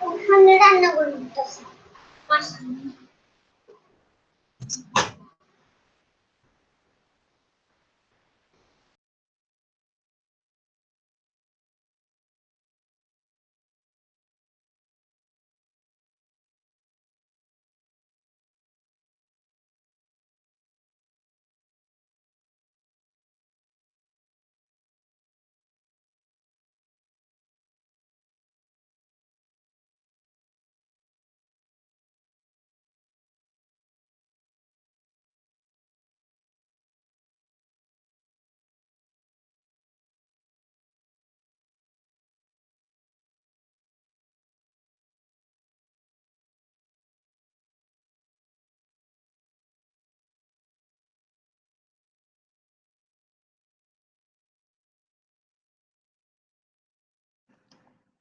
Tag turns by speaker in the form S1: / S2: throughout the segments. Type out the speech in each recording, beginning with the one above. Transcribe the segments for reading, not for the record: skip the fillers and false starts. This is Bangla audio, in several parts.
S1: ওখানে রান্না করতেছে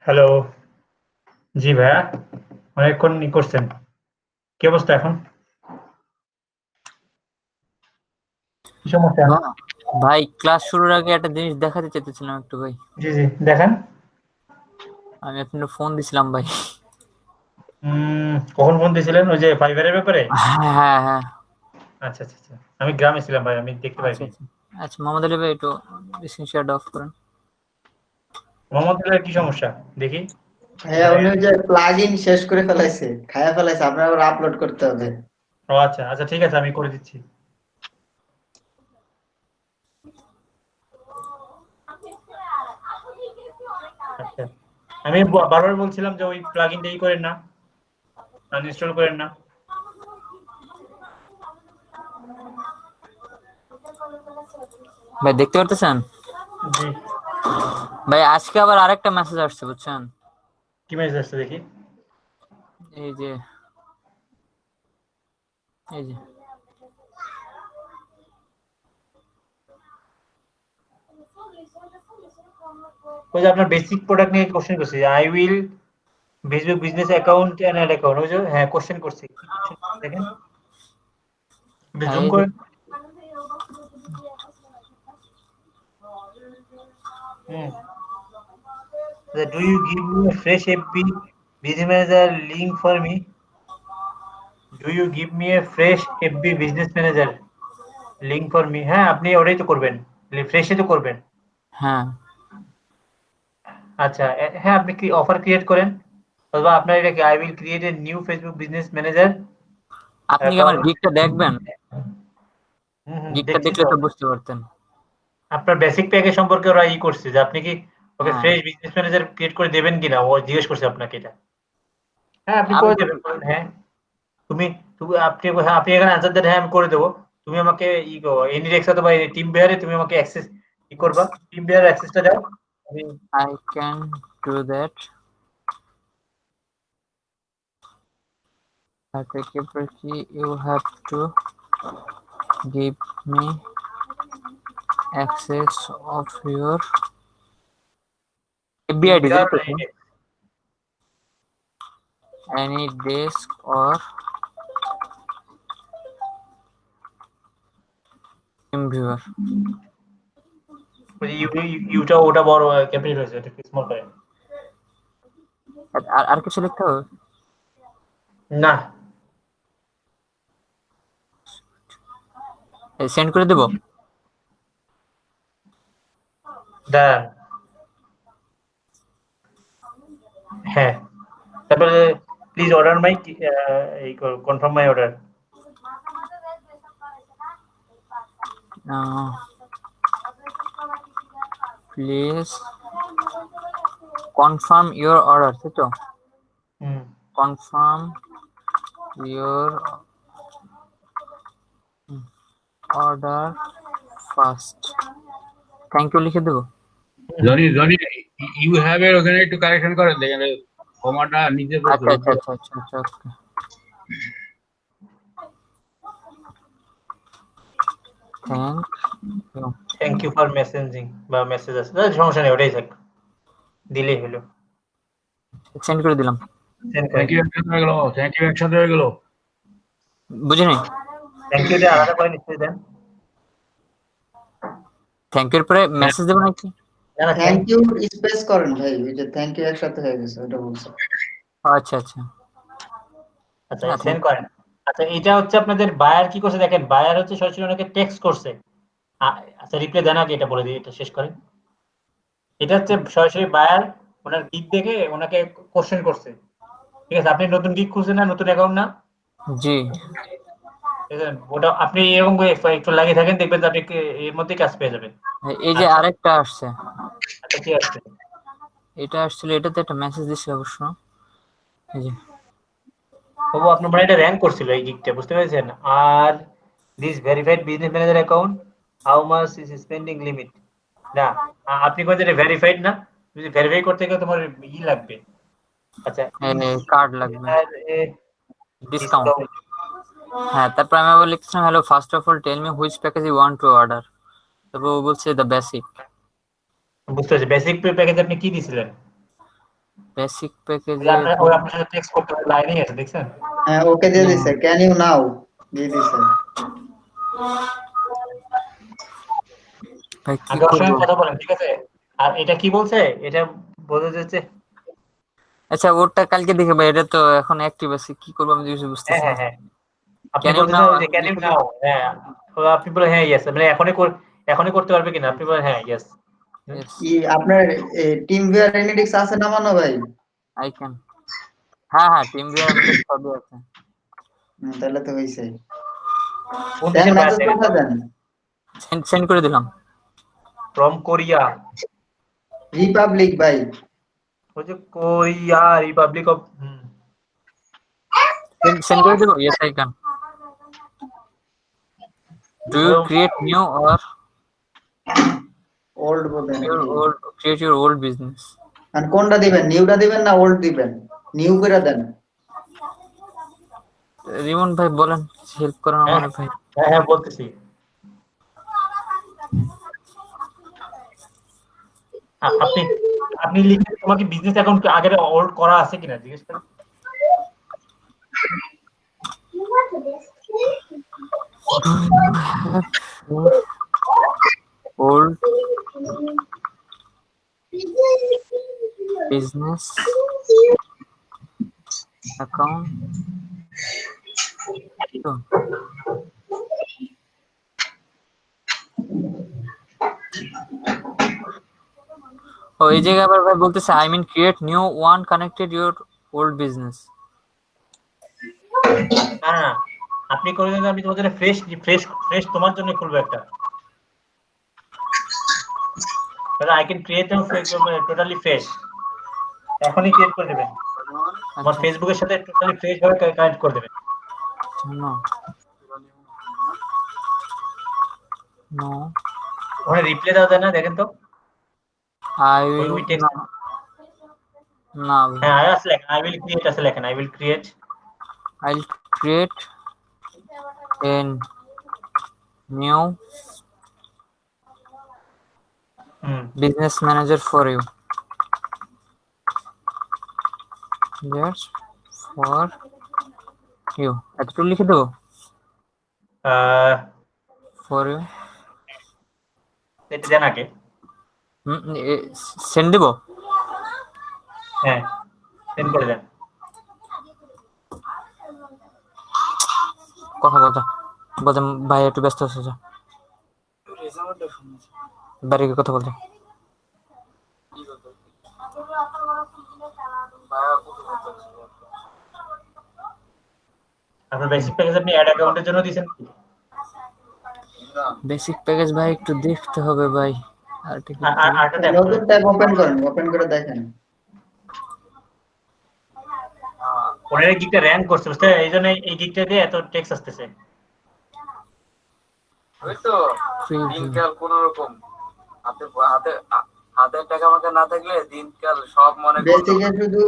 S2: হ্যালো। জি ভাইয়া, অনেকক্ষণ করছেন। কি অবস্থা এখন? কি সমস্যা?
S3: ভাই ক্লাস শুরুর আগে একটা জিনিস দেখাতে চাইতেছিলাম একটু ভাই।
S2: জি জি দেখান।
S3: আমি আপনার ফোন দিছিলাম ভাই।
S2: কখন ফোন দিয়েছিলেন? ওই যে ফাইবারের ব্যাপারে?
S3: হ্যাঁ হ্যাঁ।
S2: আচ্ছা আচ্ছা আচ্ছা। আমি গ্রামে ছিলাম ভাই, আমি দেখতে
S3: আচ্ছা
S2: পাইনি।
S3: আচ্ছা আচ্ছা মোহাম্মদ আলী ভাই একটু স্ক্রিনশট অফ করেন।
S2: মোহাম্মদ আলীর কি সমস্যা দেখি?
S4: হ্যাঁ, উনি ওই যে প্লাগইন শেষ করে ফেলাইছে, খায়া ফেলাইছে, আপনার আবার আপলোড করতে হবে।
S2: ও আচ্ছা আচ্ছা, ঠিক আছে, আমি করে দিচ্ছি। আচ্ছা, আমি বারবার বলছিলাম যে ওই প্লাগইনটা ই করেন না, আনইনস্টল করেন না।
S3: ভাই দেখতে পারতেছেন?
S2: জি।
S3: ভাই আজকে আবার আরেকটা মেসেজ আসছে বুঝছেন?
S2: কি মেসেজ আসছে দেখি?
S3: এই যে
S2: ওই যে আপনার বেসিক প্রোডাক্ট নিয়ে কোশ্চেন করছি। I will Facebook business account and ad account. ওই যে হ্যাঁ, কোশ্চেন করছি। কি কোশ্চেন দেখেন? একটু জুম
S3: এই যে
S2: করেন। হুম। Do you give me a fresh FB business manager link for me? Do you give me a fresh FB business manager link for me? হ্যাঁ, আপনি ওটাই তো করবেন। ফ্রেশে তো করবেন।
S3: হ্যাঁ
S2: আচ্ছা, হ্যাঁ, আপনি কি অফার ক্রিয়েট করেন অথবা আপনার এটা কি I will create a new Facebook business manager
S3: আপনি কি আমার
S2: অ্যাকাউন্ট।
S3: গিগটা দেখবেন? গিগটা
S2: দেখছি
S3: দেখলে
S2: তো।
S3: তো বুঝতে পারতেন।
S2: আপনার বেসিক প্যাকেজ সম্পর্কে ওরা করছে যে আপনি কি ওকে
S3: হ্যাঁ
S2: ফ্রেশ বিজনেস ম্যানেজার ক্রিয়েট করে দেবেন কিনা, ও জিজ্ঞেস করছে আপনাকে এটা। হ্যাঁ, আপনি
S3: আমি
S2: করে
S3: তো
S2: দেবেন, বলেন হ্যাঁ। তুমি তুমি আপনি হ্যাঁ, আপনি এখানে আনসার দেন, হ্যাঁ আমি করে দেবো। তুমি আমাকে এনিডেক্স অথবা টিম বেয়ারে তুমি আমাকে অ্যাক্সেস করবা, টিম বেয়ার অ্যাক্সেসটা দাও। আমি
S3: I can do that. But capability you have to give me access of your
S2: team
S3: FBID
S2: বেয়ার
S3: any desk or team viewer.
S2: ওই ইউটা ওটা বড় ক্যাপিটাল হয়েছে, এটা স্মল করে
S3: আর কিছু লিখতে হবে?
S2: না।
S3: সেন্ড করে দেবো?
S2: দাঁড়ান, হ্যাঁ, তারপরে প্লিজ অর্ডার মাই এই confirm my order.
S3: Please confirm your order, তাই তো?
S2: Hmm,
S3: confirm your order first. Thank you লিখে দেবো?
S5: জনি ইউ হ্যাভ এর ওখানে একটু কারেকশন করে দেখেন, কমাটা নিচে
S3: আচ্ছা আচ্ছা আচ্ছা আচ্ছা আচ্ছা ওকে।
S2: থ্যাংক ইউ ফর মেসেজিং বা মেসেজ আছে, সমস্যা নেই, ওটাই থাক, দিলেই হলো।
S3: সেন্ড করে দিলাম।
S2: সেন্ড করে
S5: থ্যাংক ইউ একসাথে হয়ে গেল, থ্যাংক ইউ একসাথে হয়ে গেল।
S3: বুঝিনি।
S2: থ্যাংক ইউ টা আলাদা করে নিশ্চয়ই দেন।
S3: থ্যাংক ইউর পরে মেসেজ দেবো নাকি?
S2: না না,
S4: থ্যাংক ইউ স্পেস করেন ভাই, ওই যে থ্যাংক ইউ একসাথে হয়ে গেছে ওটা বলছে।
S3: আচ্ছা আচ্ছা
S2: আচ্ছা
S3: হ্যাঁ,
S2: সেন্ড করেন। আচ্ছা এটা হচ্ছে আপনাদের বায়ার কি করছে দেখেন, বায়ার হচ্ছে সরাসরি ওনাকে টেক্সট করছে। আচ্ছা রিপ্লাই দেন আগে, এটা বলে দিই, এটা শেষ করেন। এটা হচ্ছে সরাসরি বায়ার ওনার গিগ দেখে ওনাকে কোশ্চেন করছে, ঠিক আছে? আপনি নতুন গিগ খুলছেন না, নতুন অ্যাকাউন্ট না?
S3: জি।
S2: ঠিক আছে, ওটা আপনি এরকম করে একটু লাগিয়ে থাকেন, দেখবেন যে আপনি এর মধ্যে কাজ পেয়ে যাবেন।
S3: এই যে
S2: আচ্ছা।
S3: আরেকটা আসছে,
S2: আচ্ছা কি আসছে?
S3: এটা আসছিল, এটাতে একটা মেসেজ দিচ্ছে অবশ্য। এই যে
S2: তবু আপনার মানে এটা র্যাঙ্ক করছিল এই গিগটা, বুঝতে পেরেছেন? আর this verified business manager account, how much is spending limit. না, আপনি কোন যেটা ভেরিফাইড না, যদি ভেরিফাই করতে গেলে তোমার লাগবে। আচ্ছা,
S3: কার্ড লাগবে, ডিসকাউন্ট।
S2: ডিসকাউন্ট।
S3: হ্যাঁ, তারপর আমি আবার লিখছিলাম, hello first of all tell me which package you want to order. তারপর ও বলছে দ্য বেসিক।
S2: বুঝতে পারছি, বেসিক প্যাকেজ আপনি কি দিছিলেন?
S3: বেসিক প্যাকেজে
S2: আপনার সাথে টেক্সট করতে লাইনই আছে, দেখছেন?
S4: হ্যাঁ ওকে দিয়ে দিছে, ক্যান ইউ নাও দিয়ে দিছে।
S3: ভাই কি
S2: আগে ওর সঙ্গে
S3: করবো?
S2: কথা বলেন, ঠিক আছে? আর এটা কি বলছে, এটা বোঝা যাচ্ছে।
S3: আচ্ছা ওরটা কালকে দেখে ভাই, এটা তো এখন অ্যাক্টিভ আছে, কি করবো আমি কিছু
S2: হ্যাঁ
S3: বুঝতেছি
S2: হ্যাঁ
S3: না।
S2: হ্যাঁ, আপনি
S3: ক্যান ইউ
S2: বলতেছেন
S3: নাও,
S2: ওই যে ক্যান ইউ নাও, হ্যাঁ, আপনি বলে হ্যাঁ ইয়েস, মানে এখনই করতে পারবে কিনা, আপনি বলেন হ্যাঁ ইয়েস।
S4: কি আপনার টিম ভিউয়ার এনালিটিক্স আছে না মানো ভাই?
S3: I can. হ্যাঁ হ্যাঁ, টিম ভিউয়ার আমাদের সবই আছে।
S4: তাহলে তো হইছে।
S2: কোন
S4: দেন
S2: দেশের বাইরে
S4: মেসেজ
S2: থেকে?
S4: কোথা দেন?
S3: সেন্ড করে দিলাম।
S2: From Korea.
S4: রিপাবলিক ভাই।
S2: ওই যে কোরিয়া রিপাবলিক অফ,
S3: সেন্ড করে দেবো? Yes I can. Do you create new or
S4: old বলেন
S3: ইউর
S4: নাকি?
S3: Old, create your old business.
S4: আর কোনটা দিবেন, নিউটা দিবেন না ওল্ড দিবেন? নিউ করে দেন।
S3: রিমন ভাই বলেন, হেল্প করেন
S2: হ্যাঁ
S3: আমার ভাই।
S2: হ্যাঁ হ্যাঁ বলতেছি। আপনি আপনি লিখে, তোমার কি বিজনেস অ্যাকাউন্ট আগের হোল্ড করা আছে কিনা জিজ্ঞেস করেন।
S3: Old business account. ও এই জায়গায় আবার ভাই বলতেছে, I mean create new one connected your old business.
S2: না না, আপনি করে দেন, আমি তোমার জন্য ফ্রেশ ফ্রেশ ফ্রেশ তোমার জন্য খুলবো একটা, তাহলে I can create totally fresh, এখনই ক্রিয়েট করে দেবেন, আমার ফেসবুকের সাথে টোটালি ফ্রেশ ভাবে কানেক্ট করে দেবেন।
S3: নো নো,
S2: ওখানে রিপ্লাই দেওয়া যায় না, দেখেন তো।
S3: আই
S2: ওই
S3: উইল
S2: ওই টেক্সট,
S3: না, না
S2: হ্যাঁ আই আসলে লেখেন, আই উইল ক্রিয়েট আসলে লেখেন, I will create
S3: I will create a new business manager for you. Just for you. এতটুকু লিখে দেবো? For you.
S2: এটা দেন আগে।
S3: সেন্ড দেবো।
S2: হ্যাঁ, সেন্ড করে দেন।
S3: কথা বলতে বলতে ভাই একটু ব্যস্ত আছে, বাইরে গিয়ে কথা বলতে।
S2: আপনার বেসিক প্যাকেজ আপনি অ্যাড অ্যাকাউন্টের জন্য দিয়েছেন?
S3: বেসিক প্যাকেজ ভাই একটু দেখতে হবে ভাই। আর ঠিক
S2: আরেকটা ট্যাপ
S4: নতুন ট্যাব ওপেন করেন, ওপেন করে দেখেন।
S2: ওনার গিকটা র্যাঙ্ক করছে, বুঝতে এই জন্য এই গিকটা দিয়ে এত টেক্সট আসতেছে।
S6: ওই তো দিনকাল কোন রকম হাতে হাতে হাতের টাকা আমাকে না থাকলে দিনকাল সব মনে
S4: বেসিকে শুধু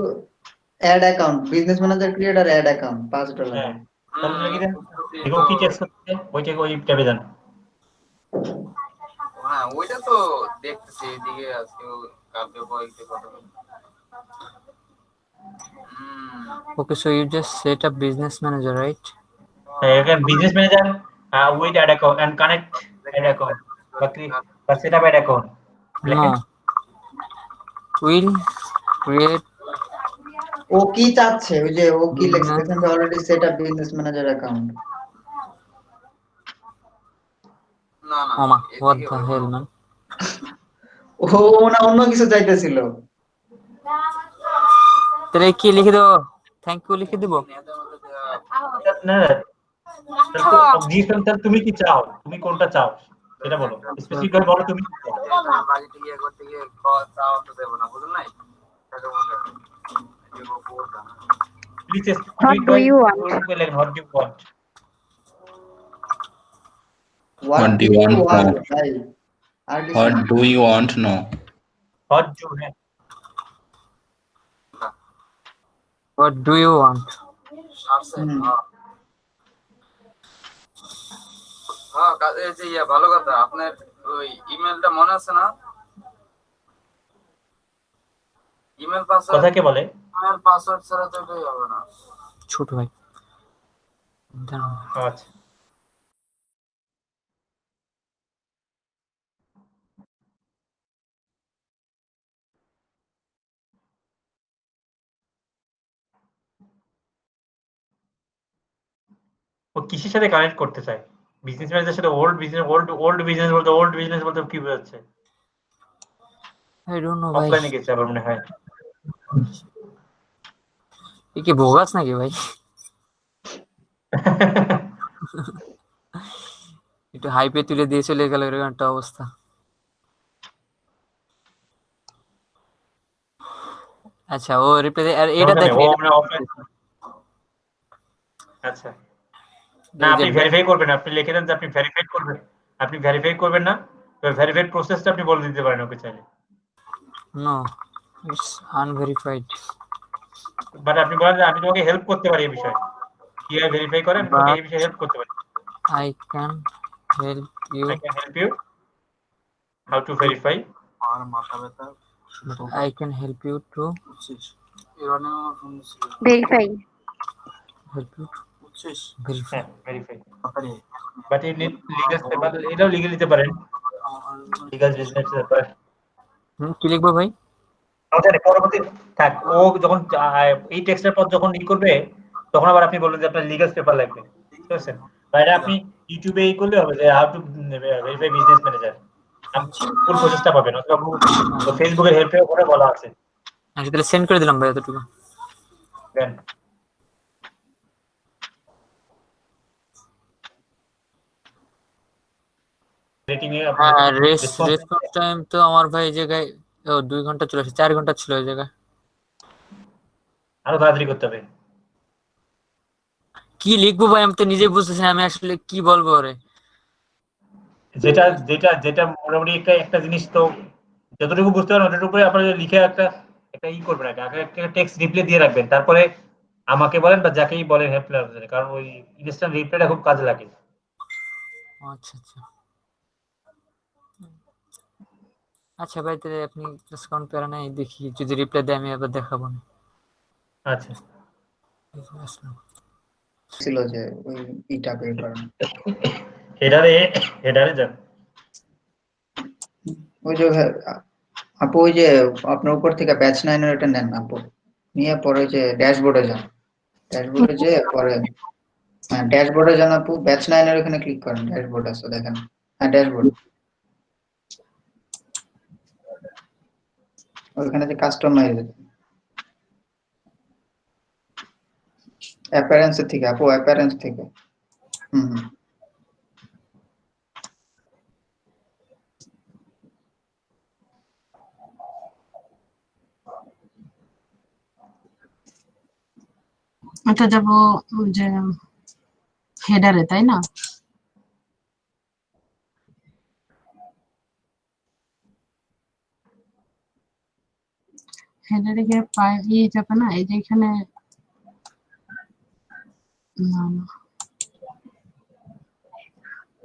S4: add account, business manager create আর অ্যাড অ্যাকাউন্ট $5।
S2: হ্যাঁ, তাহলে লিখে দেন। দেখো কি টেক্সট হচ্ছে, ওইটাকে ওই ট্যাবে যান।
S6: হ্যাঁ ওইটা তো দেখতেছি এদিকে আজকে কালকে বইতে কথা বলি।
S3: Okay, so you just set up business manager, right?
S2: You can business manager with add account and connect add account. But set up add account.
S3: No. Will create
S4: ও কি চাচ্ছে, ওই যে ও কি লিখছে দেখেন, already set up business manager account.
S6: না না
S3: Mama. What the hell, man?
S4: ও না অন্য কিছু চাইতেছিল।
S3: তাহলে কি লিখে দেবো? থ্যাংক ইউ লিখে দেবো?
S2: না, তাহলে তুমি কি চাও, তুমি কোনটা চাও সেটা বলো, স্পেসিফিক করে বলো তুমি।
S6: বাজেট ইয়ে করতে গিয়ে চাও তো দেব না, বুঝলেন নাই? টাকা বলতে
S2: Please
S1: What do you want?
S2: What do you want?
S4: What do you want? ভাই আর কিছু
S7: What
S4: না।
S7: do you want? No.
S2: What do you have?
S3: What do you want?
S6: হ্যাঁ কাজে যে ইয়া ভালো কথা, আপনার ওই ইমেলটা মনে আছে না? ইমেল পাসওয়ার্ড
S2: কথা কে বলে?
S6: ইমেল পাসওয়ার্ড ছাড়া তো এটাই হবে না।
S3: ছোট ভাই দাঁড়াও।
S2: আচ্ছা, ও কিসের সাথে কানেক্ট করতে চায়? বিজনেস ম্যানেজারের সাথে ওল্ড বিজনেস বলতে কি বোঝাচ্ছে?
S3: I don't know ভাই।
S2: অফলাইনে গেছে আবার মনে হয়।
S3: এ কি ভোগাস নাকি ভাই? একটু হাইপে তুলে দিয়ে চলে গেল, এরকম একটা অবস্থা। আচ্ছা ও রিপ্লাই আর এটা
S2: সমস্যা নেই,
S3: দেখেন
S2: ও
S3: এটা
S2: মানে অফলাইন। আচ্ছা, না আপনি ভেরিফাই করবেন, আপনি লিখে দেন যে আপনি ভেরিফাই করবেন। আপনি ভেরিফাই করবেন না, ভেরিফাইড প্রসেসটা আপনি বলে দিতে পারেন ওকে চাইলে।
S3: No it's unverified.
S2: বাট আপনি বলেন যে আমি তোমাকে হেল্প করতে পারি এই বিষয়ে, কিভাবে ভেরিফাই করেন তোমাকে এই বিষয়ে হেল্প করতে পারি।
S3: I can help you.
S2: I can help you how to verify.
S6: আর মাথা ব্যথা
S3: I can help you to
S6: ইরানে আমার ফোন ছিল
S1: Verify.
S3: help you to
S6: বুঝছিস
S3: verify.
S2: হ্যাঁ, ভেরিফাই।
S6: তাড়াতাড়ি
S2: but you need legal paper, এটাও লিগ্যাল দিতে পারেন, লিগ্যাল বিজনেস পেপার।
S3: কি লিখবো ভাই?
S2: আমাদের পরবর্তী থাক, ও যখন এই টেক্সটের পর যখন ই করবে তখন আবার আপনি বলবেন যে আপনার লিগ্যাল পেপার লাগবে, ঠিক আছে? বাইরে আপনি ইউটিউবে এই করলে হবে যে how to verify business manager, আপনি ফুল প্রসেসটা পাবেন, অথবা ফেসবুকের হেল্পেও করে বলা আছে।
S3: আচ্ছা তাহলে সেন্ড করে দিলাম ভাই এতটুকু।
S2: দেন রেটিং এ
S3: হ্যাঁ
S2: রেসপন্স
S3: রেসপন্স টাইম তো আমার ভাই এই জায়গায় 2 ঘন্টা চলে আসে, 4 ঘন্টা ছিল এই জায়গায়।
S2: আরো তাড়াতাড়ি করতে হবে।
S3: কি লিখবো ভাই আমি তো নিজেই বুঝতেছি না, আমি আসলে কি বলবো ওরে।
S2: যেটা যেটা যেটা মোটামুটি একটা জিনিস তো যতটুকু বুঝতে পারেন ওটার উপরে আপনারা লিখে একটা একটা ই করবেন, আগে একটা টেক্সট রিপ্লাই দিয়ে রাখবেন, তারপরে আমাকে বলেন বা যাকেই বলেন হেল্পলাইন, কারণ ওই ইনস্ট্যান্ট রিপ্লাইটা খুব কাজে লাগে।
S3: আচ্ছা আচ্ছা আচ্ছা ভাই তাহলে আপনি ডিসকাউন্ট প্যারা নাই, দেখি যদি রিপ্লাই দেয় আমি আবার দেখাবো না।
S2: আচ্ছা,
S4: ছিল যে ওই ইটা পে করেন,
S2: হেডারে হেডারে যান।
S4: ওই যে আপু ওই যে আপনার উপর থেকে ব্যাচ 9 এর এটা নেন আপু, নিয়ে পরে যে ড্যাশবোর্ডে যান, ড্যাশবোর্ডে যে পরে হ্যাঁ ড্যাশবোর্ডে যান আপু, ব্যাচ 9 এর ওখানে ক্লিক করেন, ড্যাশবোর্ড আছে দেখেন, হ্যাঁ ড্যাশবোর্ড, ওখানে যে কাস্টমাইজ অ্যাপিয়ারেন্স থেকে আপু, অ্যাপিয়ারেন্স থেকে হুম
S7: এটা যাব যে হেডারে, তাই না? হেডারে গিয়ে ইয়ে যাবে না, এই যে এখানে না না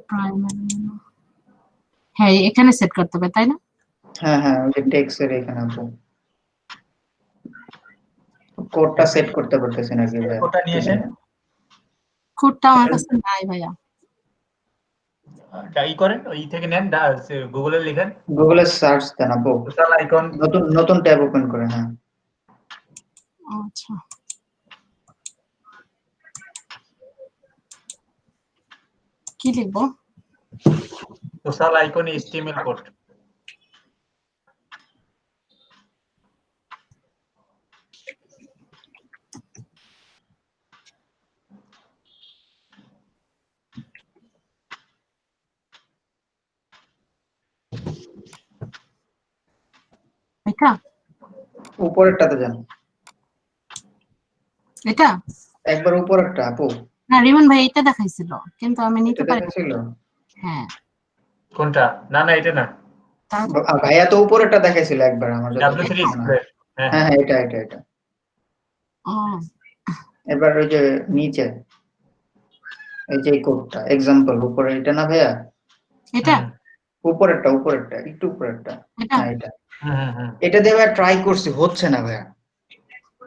S7: প্রাইমারি, হ্যাঁ এখানে সেট করতে হবে তাই না?
S4: হ্যাঁ ওই যে টেক্সট এর এখানে আপু কোডটা সেট করতে পারতেছি না কি ভাই,
S2: কোডটা নিয়ে এসেন,
S7: কোডটা আমার কাছে নাই ভাইয়া।
S2: ই করেন, ওই থেকে নেন, গুগলে লিখেন
S4: গুগলে সার্চ দেন আপু,
S2: সোশ্যাল আইকন,
S4: নতুন ট্যাব ওপেন করেন, হ্যাঁ
S7: আচ্ছা কি লিখবো?
S2: Social icon HTML code.
S7: এটা
S4: উপরেরটাতে যান,
S7: এটা
S4: একবার উপরেরটা আপু,
S7: না রিমন ভাই এটা দেখাইছিল কিন্তু আমি নিতে
S4: এটা
S7: পারি।
S4: দেখাচ্ছিল,
S7: হ্যাঁ
S2: কোনটা? না না এটা না,
S7: তারপর
S4: ভাইয়া তো উপরেরটা দেখাইছিল একবার আমার
S2: W3 ডিসপ্লে। হ্যাঁ
S4: হ্যাঁ এটা
S7: ও
S4: এবার ওই যে নিচে এই যে কোডটা এক্সাম্পল উপরে, এটা না ভাইয়া,
S7: এটা
S4: উপরেরটা একটু উপরেরটা,
S7: এটা
S4: হ্যাঁ এটা
S2: হুম
S4: এটা দিয়ে ভাইয়া ট্রাই করছি, হচ্ছে না ভাইয়া,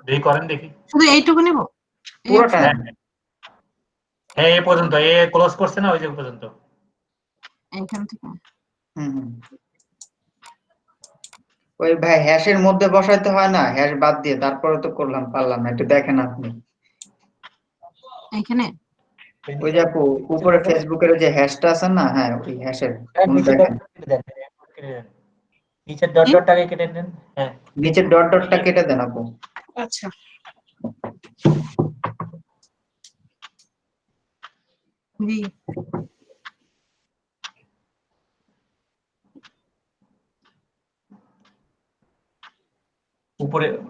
S2: দেখি করেন দেখি।
S7: শুধু এইটুকু নেব?
S4: পুরোটা
S2: হ্যাঁ হ্যাঁ এই পর্যন্ত, এ ক্লোজ করছে না ওই যে পর্যন্ত।
S7: এইখান থেকে
S4: হুম ওই ভাই হ্যাশের মধ্যে বসাইতে হয় না, হ্যাশ বাদ দিয়ে, তারপরে তো পারলাম না, একটু দেখেন আপনি
S7: এইখানে
S4: ওই যে আপু উপরে ফেসবুকের যে হ্যাশটা আছে না, হ্যাঁ ওই হ্যাশের দেখেন,
S2: নিচের ডট ডটটাকে কেটে দেন, হ্যাঁ
S4: নিচের ডটটা কেটে দেন আপু,
S7: আচ্ছা জি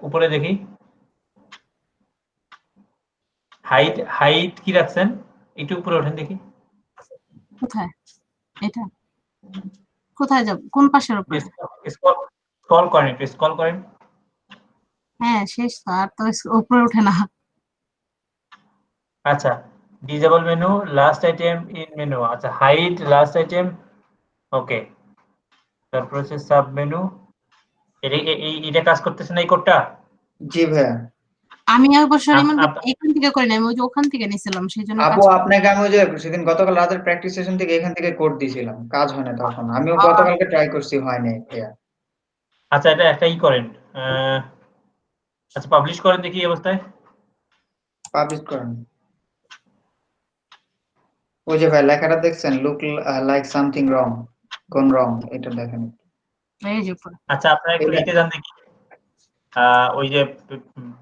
S2: উপরে দেখি, হাইট কি রাখছেন, একটু উপরে ওঠেন দেখি।
S7: কোথায়? এটা কোথায় যাব, কোন পাশের উপরে?
S2: স্ক্রল করেন, একটু স্ক্রল করেন।
S7: হ্যাঁ শেষ তো, আর তো উপরে ওঠে না।
S2: আচ্ছা disable menu, last item in menu, আচ্ছা হাইড লাস্ট আইটেম, ওকে। তারপর হচ্ছে সাব মেনু, এটা কাজ করতেছে না এই কোডটা?
S4: জি ভাইয়া
S7: আমি অবশ্য রিমন এখান থেকে করি না, আমি ওই যে ওখান থেকে নিয়েছিলাম সেই জন্য
S4: আপু আপনাকে আমি ওই যে সেদিন গতকাল রাতের প্র্যাকটিস সেশন থেকে এখান থেকে কোড দিয়েছিলাম, কাজ হয় না তখন, আমিও গতকালকে ট্রাই করছি, হয়নি ভাইয়া।
S2: আচ্ছা এটা একটা করেন, আচ্ছা পাবলিশ করেন দেখি এই অবস্থায়,
S4: পাবলিশ করেন, ওই যে ভাই লেখাটা দেখছেন, লুক লাইক সামথিং রং গন রং, এটা দেখেন।
S7: এই যে উপরে।
S2: আচ্ছা আপনারা একটু লিখে যান দেখি, ওই যে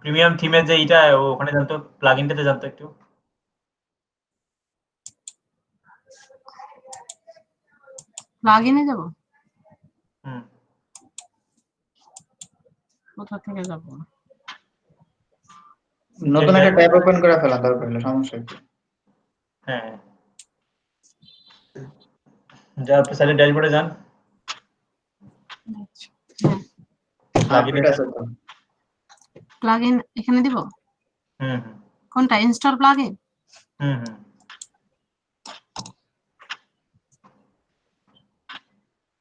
S2: প্রিমিয়াম থিমের যে এটা ওখানে যান তো, প্লাগইনটাতে যান তো একটু।
S7: প্লাগইনে যাব?
S2: হুম
S7: কোথা থেকে যাব?
S4: নতুন একটা ট্যাব ওপেন করে ফেলা দরকার হলে, সমস্যা কি?
S2: হ্যাঁ যার সাইডে ড্যাশবোর্ডে যান, প্লাগইনে
S4: আপডেট
S2: যান।
S4: আছে তো,
S7: প্লাগইন এখানে দিব?
S2: হুম
S7: কোনটা, ইনস্টল প্লাগইন?
S2: হুম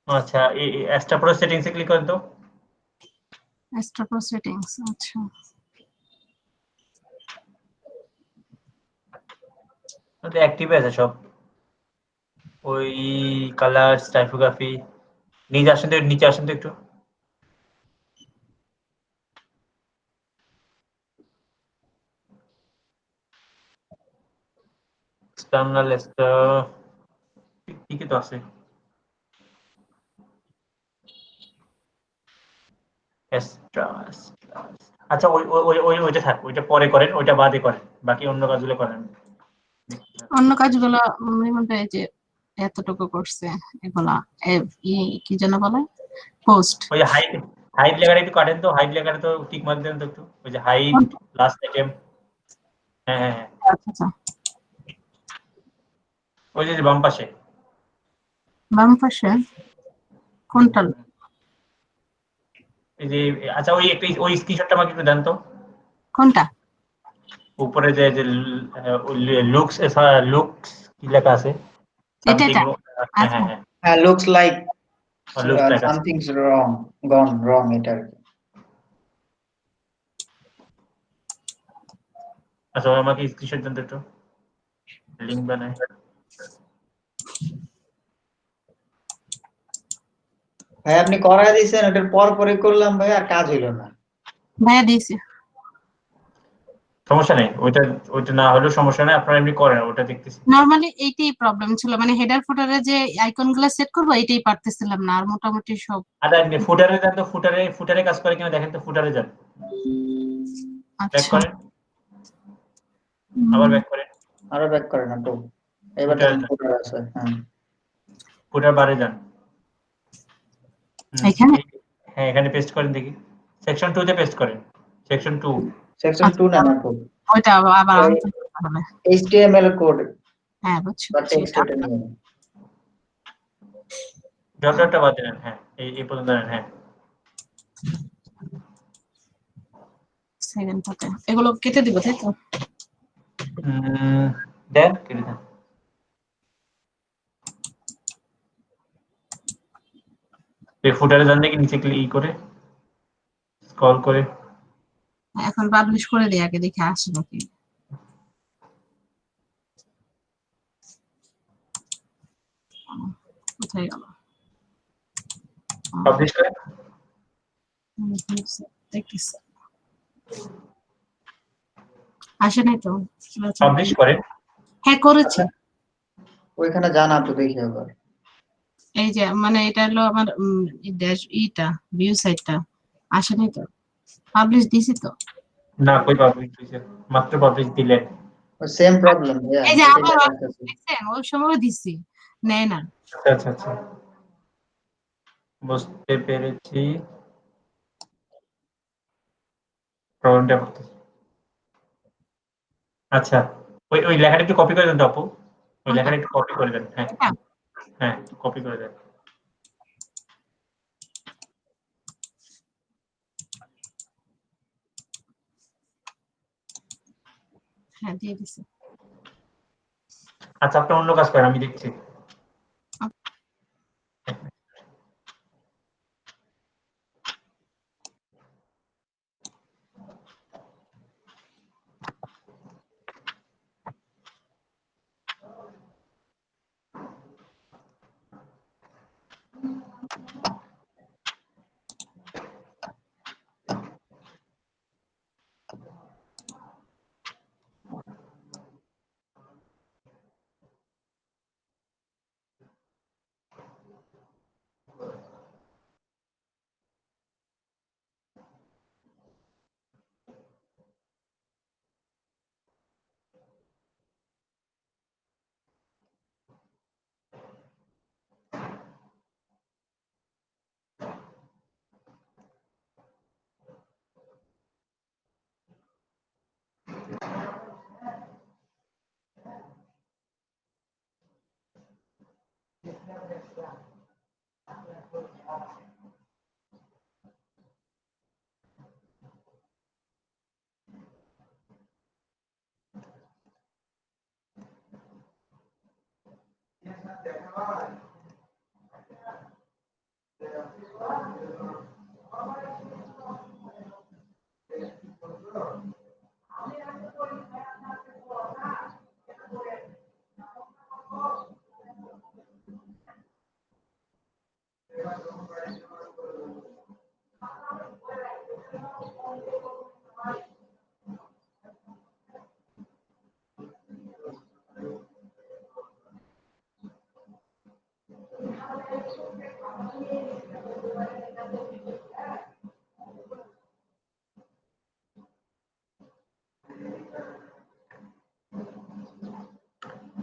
S2: আচ্ছা এই এক্সট্রা প্রো সেটিংসে ক্লিক করেন তো।
S7: এক্সট্রা প্রো সেটিংস, আচ্ছা
S2: ওটা অ্যাক্টিভ আছে সব, ওই কালার টাইপোগ্রাফি, নিচে আসেন তো একটু, এক্সটার্নাল ঠিকই তো আছে। আচ্ছা ওইটা থাক, ওইটা পরে করেন, ওইটা বাদে করেন, বাকি অন্য কাজগুলো করেন।
S7: অন্য কাজগুলো এই যে এতটুকু করছে এগুলা কি যেন বলে পোস্ট।
S2: ওই যে হাইট লেখাটা একটু কাটেন তো, হাইট লেখাটা তো টিক মার্ক দেন তো একটু, ওই যে হাইট লাস্ট আইটেম। হ্যাঁ হ্যাঁ হ্যাঁ,
S7: আচ্ছা
S2: ওই যে বাম পাশে।
S7: বাম পাশে কোনটা?
S2: এই যে আচ্ছা ওই স্ক্রিনশটটা আমাকে একটু দেন তো,
S7: কোনটা?
S2: উপরে যে লুকস লুকস কি লেখা আছে সামথিং। হ্যাঁ হ্যাঁ হ্যাঁ,
S4: looks like
S2: লুকস লেখা আছে।
S4: something's gone wrong এটা আর কি।
S2: আচ্ছা আমাকে স্ক্রিনশট দেন তো একটু, লিংক বানায়।
S4: ভাই আপনি করাই দিয়েছেন, ওটার পর পরে করলাম ভাই, আর কাজ হইলো না।
S7: ভাইয়া দিয়েছি।
S2: সমস্যা নেই, ওইটা না হলেও সমস্যা নেই, আপনারা এমনি করেন, ওটা দেখতেছি।
S7: নরমালি এইটাই প্রবলেম ছিল, মানে হেডার ফুটারে যে আইকন গুলো সেট করবো এটাই পারতেছিলাম না, আর মোটামুটি সব।
S2: আচ্ছা ফুটারে যান তো, ফুটারে কাজ করে কিনা দেখেন তো, ফুটারে যান, ব্যাক
S7: আচ্ছা
S2: করেন, আবার ব্যাক করেন,
S4: আরো ব্যাক করেন একটু, এবার
S2: ফুটার
S4: দেখেন ফুটার আছে। হ্যাঁ
S2: ফুটার বারে যান।
S7: এখানে
S2: হ্যাঁ এখানে পেস্ট করেন দেখি, সেকশন 2 তে পেস্ট করেন, সেকশন 2।
S4: সেকশন 2 না আপু,
S7: ওইটা আবার আনতে হবে।
S4: HTML কোড
S7: হ্যাঁ বুঝছি
S4: বা
S7: বুঝছি,
S4: টেক্সট এটা নিয়ে।
S2: ডটটা বাদ দেন, হ্যাঁ এই পর্যন্ত দেন, হ্যাঁ
S7: সেকেন্ড পাতে এগুলো কেটে দিব তাই তো?
S2: দেন কেটে দেন। এই ফুটারে যান দেখি, নিচে ক্লিক করে স্ক্রল করে।
S7: এখন পাবলিশ করে দিই আগে, দেখে আসে নাকি। কোথায় গেল?
S2: পাবলিশ করেন,
S7: দেখতেছি আসে নাই তো।
S2: পাবলিশ করেন।
S7: হ্যাঁ করেছি।
S4: আচ্ছা ওইখানে যান আপু, দেখি আবার।
S7: এই যে মানে এটা হলো আমার ড্যাশ ভিউ সাইটটা, আসে নাই তো। পাবলিশ দিছি তো।
S2: না কই পাবলিশ হইছে, মাত্র পাবলিশ দিলেন।
S4: সেম প্রবলেম ভাইয়া,
S7: এই যে
S4: এটাই
S7: আবার
S4: দেখাচ্ছে।
S7: দেখছেন ওই সময় দিছি, নেয় না।
S2: আচ্ছা আচ্ছা আচ্ছা, বুঝতে পেরেছি, প্রবলেমটা করতেছি। আচ্ছা ওই লেখাটা একটু কপি করে দেন তো আপু, ওই লেখাটা একটু কপি করে দেন। হ্যাঁ
S7: এটা?
S2: হ্যাঁ কপি করে দেন।
S7: হ্যাঁ দিয়ে দিছি।
S2: আচ্ছা আপনি অন্য কাজ করেন, আমি দেখছি।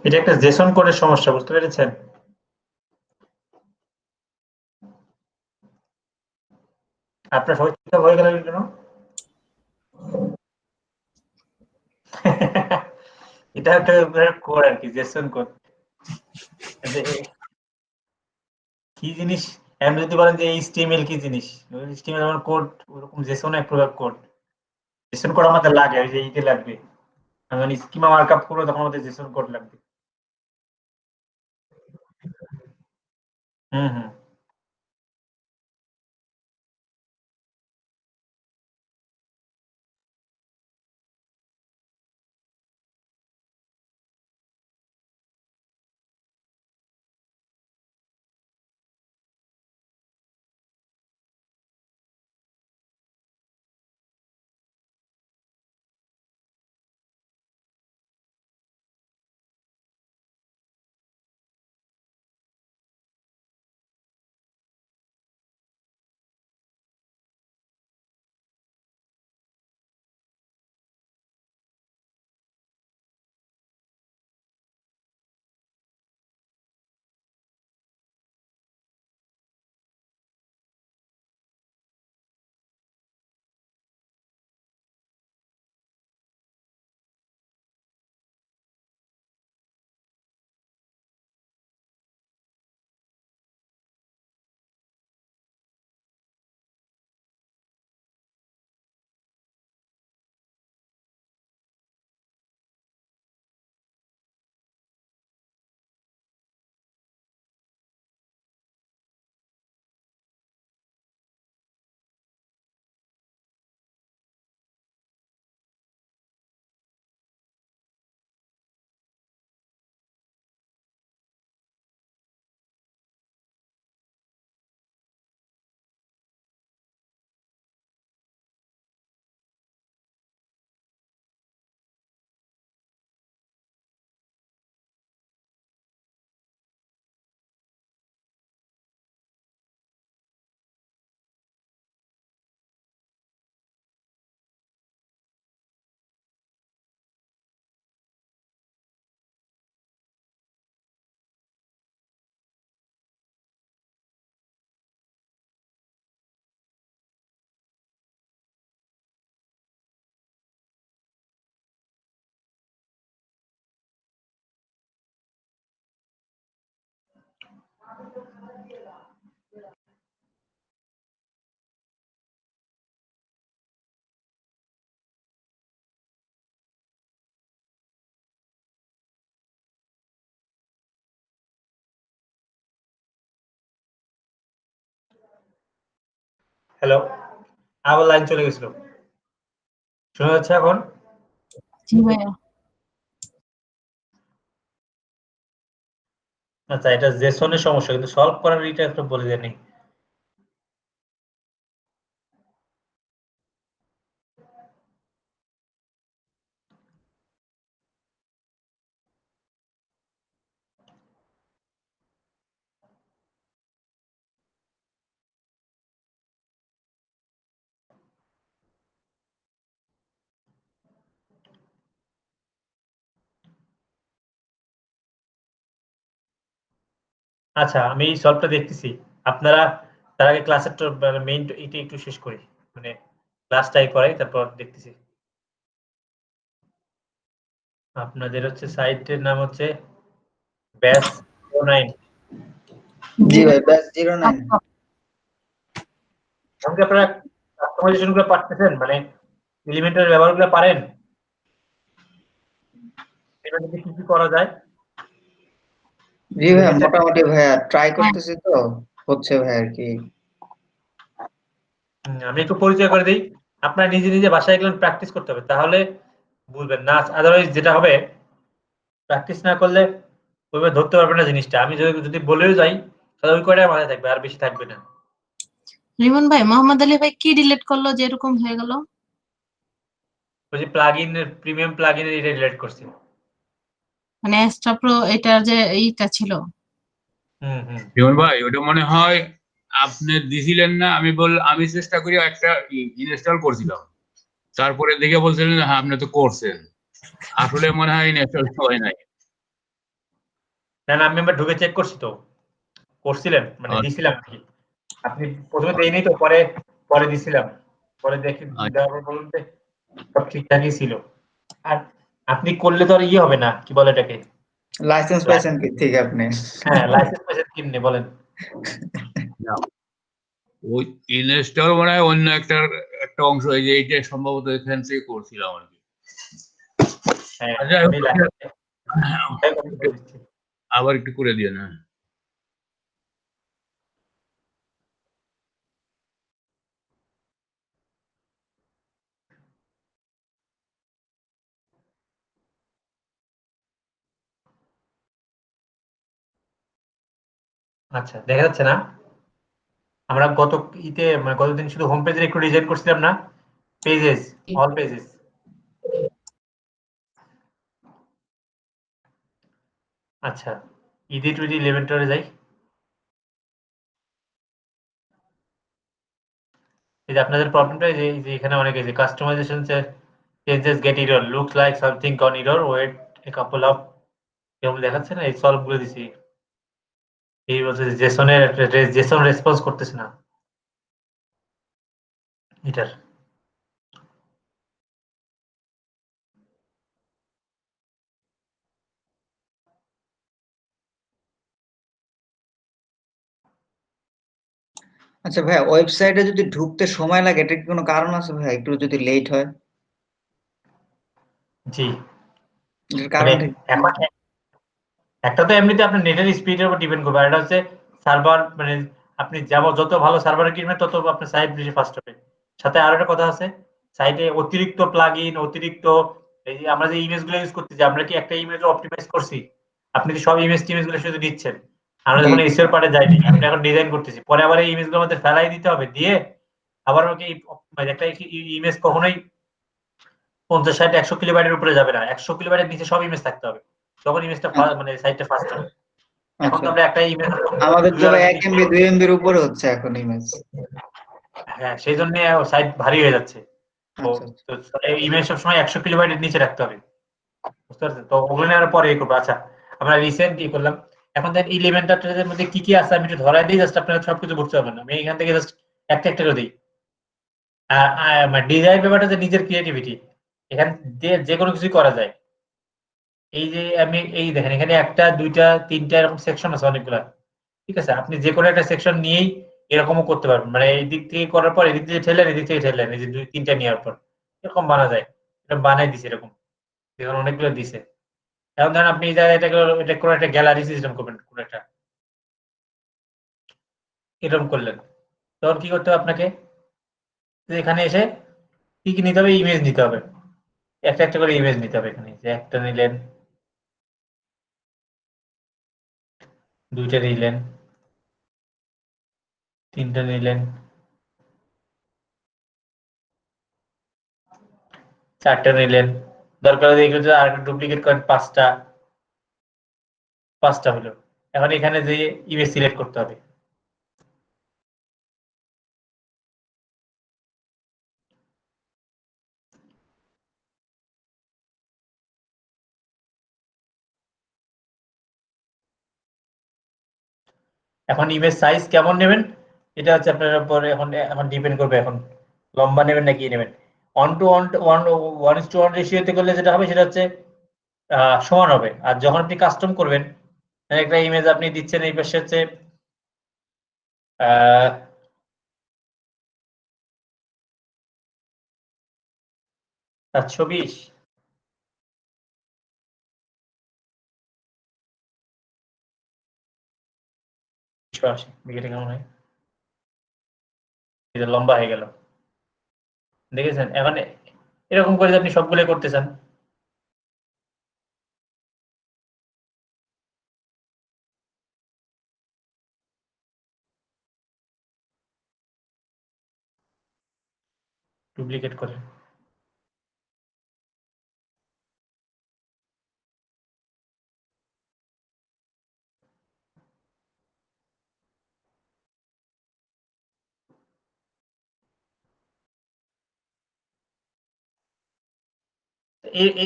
S2: এটা একটা জেসন কোডের সমস্যা, বুঝতে পেরেছেন? আপনার সবাই চুপচাপ হয়ে গেলেন কেন? এটা একটা কোড আর কি, জেসন কোড। কি জিনিস আমি যদি বলেন যে এইচটিএমএল কি জিনিস, এইচটিএমএল আমার কোড, ওরকম জেসন এক প্রকার কোড। জেসন কোড আমাদের লাগে, ওই যে ইতে লাগবে, আমি স্কিমা মার্কআপ করবো তখন আমাদের জেসন কোড লাগবে। হুম হুম। হ্যালো, আবার লাইন চলে গেছিল, শোনা যাচ্ছে এখন?
S7: জি ভাইয়া।
S2: আচ্ছা, এটা জেসনের সমস্যা, কিন্তু সলভ করার এটা একটা বলে দেয়নি। আচ্ছা, আমি এই সলভটা দেখতেছি। আপনারা তার আগে ক্লাসের মেইন এটা একটু শেষ করি, মানে ক্লাসটাই করাই, তারপর দেখতেছি। আপনাদের হচ্ছে সাইটের নাম হচ্ছে ব্যাস 09।
S4: জি ভাই, ব্যাচ 09।
S2: এখন কি আপনারা কাস্টমাইজেশন গুলো পারতেছেন, মানে এলিমেন্টের ব্যবহারগুলো পারেন? এলিমেন্টে কি কি করা যায়?
S4: জি ভাইয়া, মোটামুটি ভাইয়া ট্রাই করতেছি তো, হচ্ছে ভাই আর কি।
S2: আমি একটু পরিচয় করে দিই। আপনার নিজে নিজে বাসায় এগুলো প্র্যাকটিস করতে হবে, তাহলে বুঝবেন না। আদারওয়াইজ যেটা হবে, প্র্যাকটিস না করলে ওইভাবে ধরতে পারবে না জিনিসটা। আমি যদি বলেও যাই তাহলে ওই কয়টাই মাথায় থাকবে, আর বেশি থাকবে না।
S7: রিমন ভাই, মোহাম্মদ আলী ভাই কি ডিলিট করলো যে এরকম হয়ে গেল?
S2: ওই যে প্লাগইনের, প্রিমিয়াম প্লাগইনের এটা রিলেট করছে।
S7: মানে এক্সট্রা প্রো এটার যে এইটা ছিল।
S2: হুম হুম।
S5: জীবন ভাই, ওটা মনে হয় আপনি দিছিলেন না, আমি চেষ্টা করি একটা ইনস্টল করছিলাম, তারপরে দেখে বলছিলেন হ্যাঁ আপনি তো করছেন, আসলে মনে হয় ইনস্টল হয় নাই।
S2: না আমি এবার ঢুকে চেক করছি তো, করছিলেন মানে
S5: আচ্ছা।
S2: দিছিলাম আর কি। আপনি প্রথমে দেয়নি তো, পরে পরে দিছিলাম, পরে দেখি
S5: আচ্ছা।
S2: দেওয়ার পর বলুন যে সব ঠিকঠাকই ছিল। আর আপনি করলে তো আর ইয়ে হবে না, কি বলে এটাকে,
S4: লাইসেন্স পাইছেন কি থেকে আপনি?
S2: হ্যাঁ লাইসেন্স পাইছেন কিমনে বলেন?
S5: না, ওই ইনস্টল মনে হয় অন্য একটা অংশ, এই যে এইটা সম্ভবত এখান থেকে করছিলাম আর কি।
S2: হ্যাঁ
S5: আচ্ছা,
S2: আমি লাইসেন্স করে দিচ্ছি।
S5: আবার একটু করে দিয়ে না।
S2: আচ্ছা দেখা যাচ্ছে না? আমরা গত ইতে মানে গতদিন শুধু হোম পেজের একটু ডিজাইন করছিলাম না, পেজেস, অল পেজেস। আচ্ছা ইডিট উইথ ইলেভেন্টরে যাই। এই যে আপনাদের প্রবলেমটা এই যে এখানে অনেক এই যে customization changes get error looks like something on error wait a couple of, এরকম দেখাচ্ছে না, এই সলভ করে দিছি। এই বলছে যে জেসনের জেসন রেসপন্স করতেছে না এটার।
S4: আচ্ছা ভাইয়া, ওয়েবসাইটে যদি ঢুকতে সময় লাগে এটা কি কোনো কারণ আছে ভাইয়া, একটু যদি লেট হয়?
S2: জি
S4: এটার
S2: মানে
S4: কারণটা কি?
S2: এখন একটা তো এমনিতে আপনার নেটের স্পিডের উপর ডিপেন্ড করবে, আর এটা হচ্ছে সার্ভার মানে আপনি যত ভালো সার্ভারে কিনবেন তত আপনার সাইট বেশি ফাস্ট হবে। সাথে আরো একটা কথা আছে, সাইটে অতিরিক্ত প্লাগইন অতিরিক্ত এই যে আমরা যে ইমেজ গুলো ইউজ করতেছি, আমরা কি একটা ইমেজ অপটিমাইজ করছি? আপনি কি সব ইমেজ গুলো শুধু নিচ্ছেন? আমরা
S4: জি
S2: যখন এসিওর পার্টে যাইনি, আমরা এখন ডিজাইন করতেছি, পরে আবার এই ইমেজ গুলো আমাদের ফেলাই দিতে হবে, দিয়ে আবার আমাকে একটা ইমেজ কখনোই 50 60 100 কিলোবাইটের উপরে যাবে না, 100 কিলোবাইটের নিচে সব ইমেজ থাকতে হবে, তখন ইমেজটা মানে সাইটটা ফাস্ট হবে। এখন তো
S4: আচ্ছা,
S2: আমরা একটা ইমেজ
S4: আমাদের তো ভাই 1 এমবি 2 এমবির উপরে হচ্ছে এখন ইমেজ।
S2: হ্যাঁ সেই জন্য সাইট ভারী হয়ে যাচ্ছে। তো
S4: আচ্ছা আচ্ছা।
S2: তো ইমেজ সবসময় 100 কিলোবাইটের নিচে রাখতে হবে, বুঝতে পারছেন? তো ওগুলো নেওয়ার পরে এই করবো। আচ্ছা আমরা রিসেন্ট কি করলাম, এখন দেন ইলেভেনটার মধ্যে কি কি আছে আমি একটু ধরাই দিই, জাস্ট আপনারা সবকিছু বুঝতে পারবেন না, আমি এখান থেকে জাস্ট একটা একটা করে দিই। ডিজাইন ব্যাপারটা যে নিজের ক্রিয়েটিভিটি, এখান দিয়ে যে কোনো কিছুই করা যায়। এই যে আমি এই দেখেন এখানে একটা দুইটা তিনটা এরকম সেকশন আছে অনেকগুলা, ঠিক আছে? আপনি যে কোনো একটা সেকশন নিয়েই এরকমও করতে পারবেন, মানে এই দিক থেকে করার পর এদিক থেকে ঠেলেন, এদিক থেকে ঠেলেন, এই যে দুই তিনটা নেওয়ার পর এরকম বানা যায়। এটা বানাই দিছে এরকম, এখন অনেকগুলো দিছে। এখন ধরেন আপনি এই জায়গায় এটা কোনো একটা গ্যালারি সিস্টেম করবেন, কোনো একটা এরকম করলেন, তখন কি করতে হবে আপনাকে, যে এখানে এসে কি কি নিতে হবে, ইমেজ নিতে হবে, একটা একটা করে ইমেজ নিতে হবে। এখানে যে একটা নিলেন, দুইটা নিলেন, তিনটা নিলেন, চারটা নিলেন, দরকার হলে এগুলো যদি আরেকটা ডুপ্লিকেট করেন পাঁচটা হলো। এখন এখানে যে ইমেজ সিলেক্ট করতে হবে, এখন ইমেজ সাইজ কেমন নেবেন এটা হচ্ছে আপনার উপর এখন এখন ডিপেন্ড করবে, এখন লম্বা নেবেন নাকি নেবেন। One two one one is two one রেশিওতে করলে যেটা হবে সেটা হচ্ছে সমান হবে। আর যখন আপনি কাস্টম করবেন, একটা ইমেজ আপনি দিচ্ছেন, এই পাশে হচ্ছে 720, দিকে কেমন হয়, এটা লম্বা হয়ে গেল, দেখেছেন? এখন এরকম করে আপনি সবগুলো করতে চান, ডুপ্লিকেট করে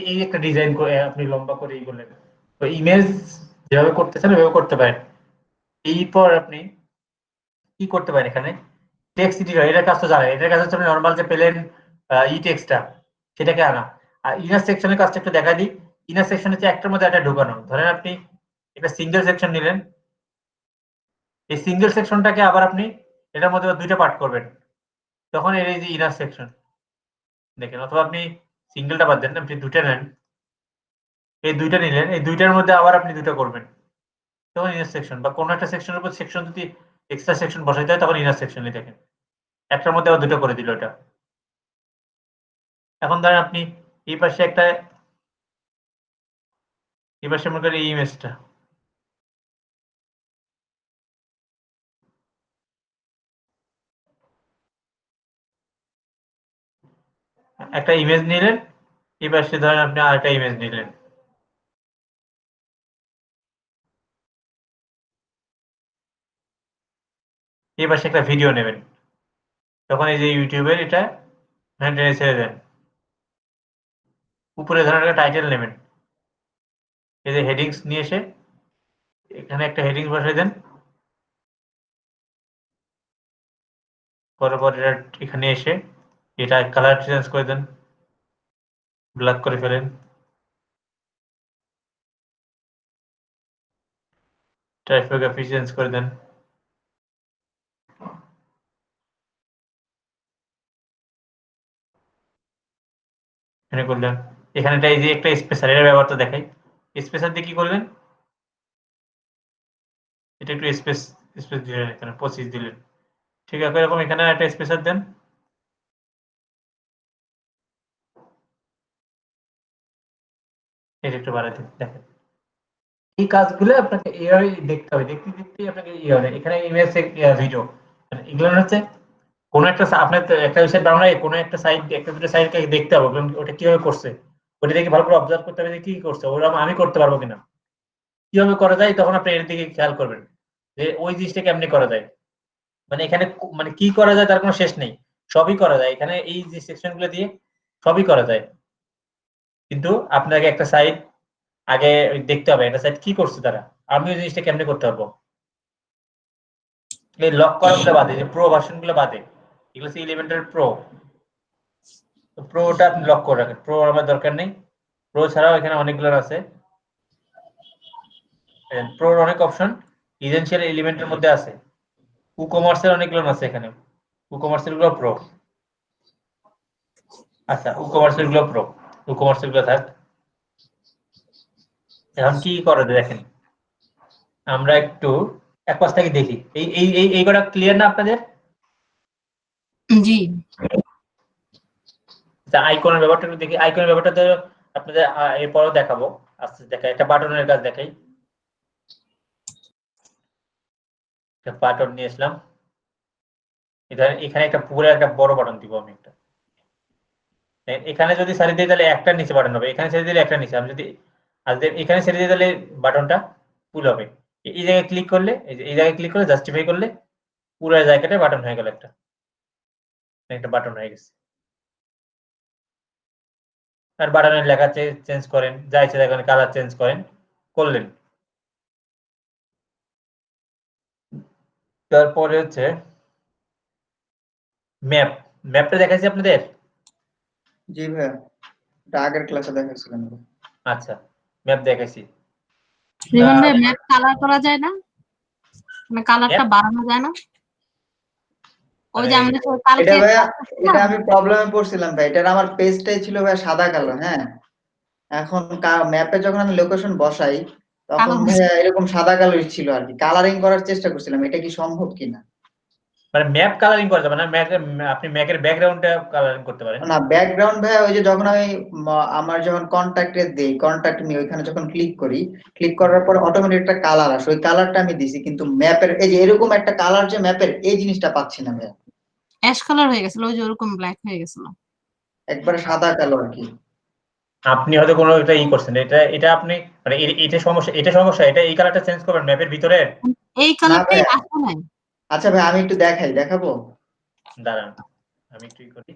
S2: এই একটা ডিজাইন করে আপনি লম্বা করে ই করলেন। তো ইমেজ যেভাবে করতেছেন ওইভাবে করতে পারেন। এরপর আপনি কি করতে পারেন এখানে টেক্সট এডিটর, এটার কাজ তো জানেন। এটার কাজ হচ্ছে আপনি নরমাল যে পেলেন ই টেক্সটটা সেটাকে আনা। আর ইনার সেকশনের কাজটা একটু দেখা দিই। ইনার সেকশন হচ্ছে একটার মধ্যে একটা ঢোকানো। ধরেন আপনি একটা সিঙ্গেল সেকশন নিলেন, এই সিঙ্গেল সেকশনটাকে আবার আপনি এটার মধ্যে দুইটা পার্ট করবেন, তখন এর এই যে ইনার সেকশন দেখেন। অথবা আপনি সিঙ্গেলটা বাদ দেন, আপনি দুইটা নেন, এই দুইটা নিলেন, এই দুইটার মধ্যে আবার আপনি দুইটা করবেন, তখন ইনার সেকশন। বা কোনো একটা সেকশনের উপর সেকশন যদি এক্সট্রা সেকশন বসাইতে হয় তখন ইনার সেকশনই দেখেন। একটার মধ্যে আবার দুটো করে দিল এটা। এখন ধরেন আপনি এই পাশে একটা, এই পাশে মনে করেন এই ইমেজটা, একটা ইমেজ নিলেন, এই পাশে ধরেন আপনি আরেকটা ইমেজ নিলেন, এই পাশে একটা ভিডিও নেবেন, তখন এই যে ইউটিউবের এটা টেনে ছেড়ে দেন। উপরে ধরেন একটা টাইটেল নেবেন, এই যে হেডিংস নিয়ে এসে এখানে একটা হেডিংস বসাই দেন, করার পর এটা এখানে এসে এটা কালার চেঞ্জ করে দেন, ব্ল্যাক করে ফেলেন, টাইপোগ্রাফি চেঞ্জ করে দেন, এখানে করলেন। এখানে এই যে একটা স্পেশাল, এর ব্যবহারটা দেখাই। স্পেশাল দিয়ে কি করলেন, এটা একটু স্পেস স্পেস দিলেন, এখানে 25 দিলেন, ঠিক আছে। এরকম এখানে একটা স্পেশাল দেন, এটা একটু বাড়াই দিন, দেখেন। এই কাজগুলো আপনাকে এইভাবে দেখতে হবে, দেখতে দেখতে আপনাকে ইয়ে হবে। এখানে ইমেজ ভিডিও এগুলো হচ্ছে কোন একটা আপনার একটা ওয়েবসাইট বানানো, কোন একটা সাইট, একটা দুটো সাইটকে দেখতে হবে ওটা কিভাবে করছে, ওটা দেখে ভালো করে অবজার্ভ করতে হবে যে কি করছে, ওরা আমি করতে পারবো কিনা, কিভাবে করা যায়, তখন আপনি এর দিকে খেয়াল করবেন যে ওই জিনিসটা কেমনি করা যায়। মানে এখানে মানে কি করা যায় তার কোনো শেষ নেই, সবই করা যায় এখানে, এই যে সেকশন গুলো দিয়ে সবই করা যায়। কিন্তু আপনাকে একটা সাইট আগে দেখতে হবে, একটা সাইট কি করছে তারা, আমি ওই জিনিসটা কেমনে করতে পারবো। এই লক করাগুলো বাদে, যে প্রো ভার্সন গুলো বাদে, এগুলো হচ্ছে এলিমেন্টাল প্রো, তো প্রোটা আপনি লক করে রাখেন, প্রো আমার দরকার নেই। প্রো ছাড়াও এখানে অনেকগুলো আছে, প্রোর অনেক অপশন ইসেনশিয়াল এলিমেন্টের মধ্যে আছে, কুকমার্সের অনেকগুলো আছে এখানে, কুকমার্সের গুলো প্রো। আচ্ছা, কুকমার্সের গুলো প্রো, কুকমার্সের গুলো থাক। এখন কি করে দেখেন, আমরা একটু এক পাশ থেকে দেখি, এই এই এই এই কটা ক্লিয়ার না আপনাদের?
S7: জি।
S2: আচ্ছা, আইকনের ব্যাপারটা একটু দেখি। আইকনের ব্যাপারটা তো আপনাদের এরপরও দেখাবো, আস্তে দেখাই। একটা বাটনের কাজ দেখাই, একটা বাটন নিয়ে আসলাম, এখানে একটা পুরো একটা বড় বাটন দিব আমি একটা। এখানে যদি সারি দিই তাহলে একটা নিচে বাটন হবে, এখানে ছেড়ে দিলে একটা নিচে। আমি যদি এখানে ছেড়ে দিই তাহলে বাটনটা ফুল হবে। এই জায়গায় ক্লিক করলে, এই জায়গায় ক্লিক করে জাস্টিফাই করলে পুরো জায়গাটা বাটন হয়ে গেল, একটা একটা বাটন হয়ে গেছে। আর বাটনের লেখা চেঞ্জ করেন, যা ইচ্ছে দেখেন, কালার চেঞ্জ করেন, করলেন। তারপরে হচ্ছে ম্যাপ, ম্যাপটা দেখাচ্ছি আপনাদের।
S4: জি ভাইয়া, এটা আগের ক্লাসে দেখাচ্ছিলাম।
S2: আচ্ছা, ম্যাপ দেখাইছি।
S7: রিমন ভাই, ম্যাপ কালার করা যায় না, মানে কালারটা বাড়ানো যায় না? ওই যে আমরা
S4: এটা
S7: কালকে
S4: ভাইয়া, এটা আমি প্রবলেমে পড়ছিলাম ভাই। এটা আমার পেজটাই ছিল ভাই সাদা কালো, হ্যাঁ। এখন ম্যাপে যখন আমি লোকেশন বসাই তখন ভাইয়া এরকম সাদা কালোই ছিল আর কি। কালারিং করার চেষ্টা করছিলাম, এটা কি সম্ভব কিনা।
S2: মানে ম্যাপ কালারিং করা যাবে না, আপনি ম্যাকের ব্যাকগ্রাউন্ডটা কালারিং করতে পারেন।
S4: না, ব্যাকগ্রাউন্ড ভাইয়া ওই যে যখন আমি আমার যখন কন্টাক্টে দেই, কন্টাক্ট নিয়ে ওইখানে যখন ক্লিক করি, ক্লিক করার পর অটোমেটিক একটা কালার আসে, ওই কালারটা আমি দিছি। কিন্তু ম্যাপের এই যে এরকম একটা কালার যে ম্যাপের, এই জিনিসটা পাচ্ছি না ভাইয়া।
S7: অ্যাশ কালার হয়ে গেছিল, ওই যে ওরকম ব্ল্যাক হয়ে গেছিল,
S4: একবারে সাদা কালো আর কি।
S2: আপনি হয়তো কোনো একটা করছেন, এটা এটা আপনি মানে এটা সমস্যা, এটা সমস্যা, এটা এই কালারটা চেঞ্জ করবেন ম্যাপের ভিতরে।
S7: এই কালারটাই আসে নাই।
S4: আচ্ছা ভাই, আমি একটু দেখাবো,
S2: দাঁড়ান আমি একটু করি।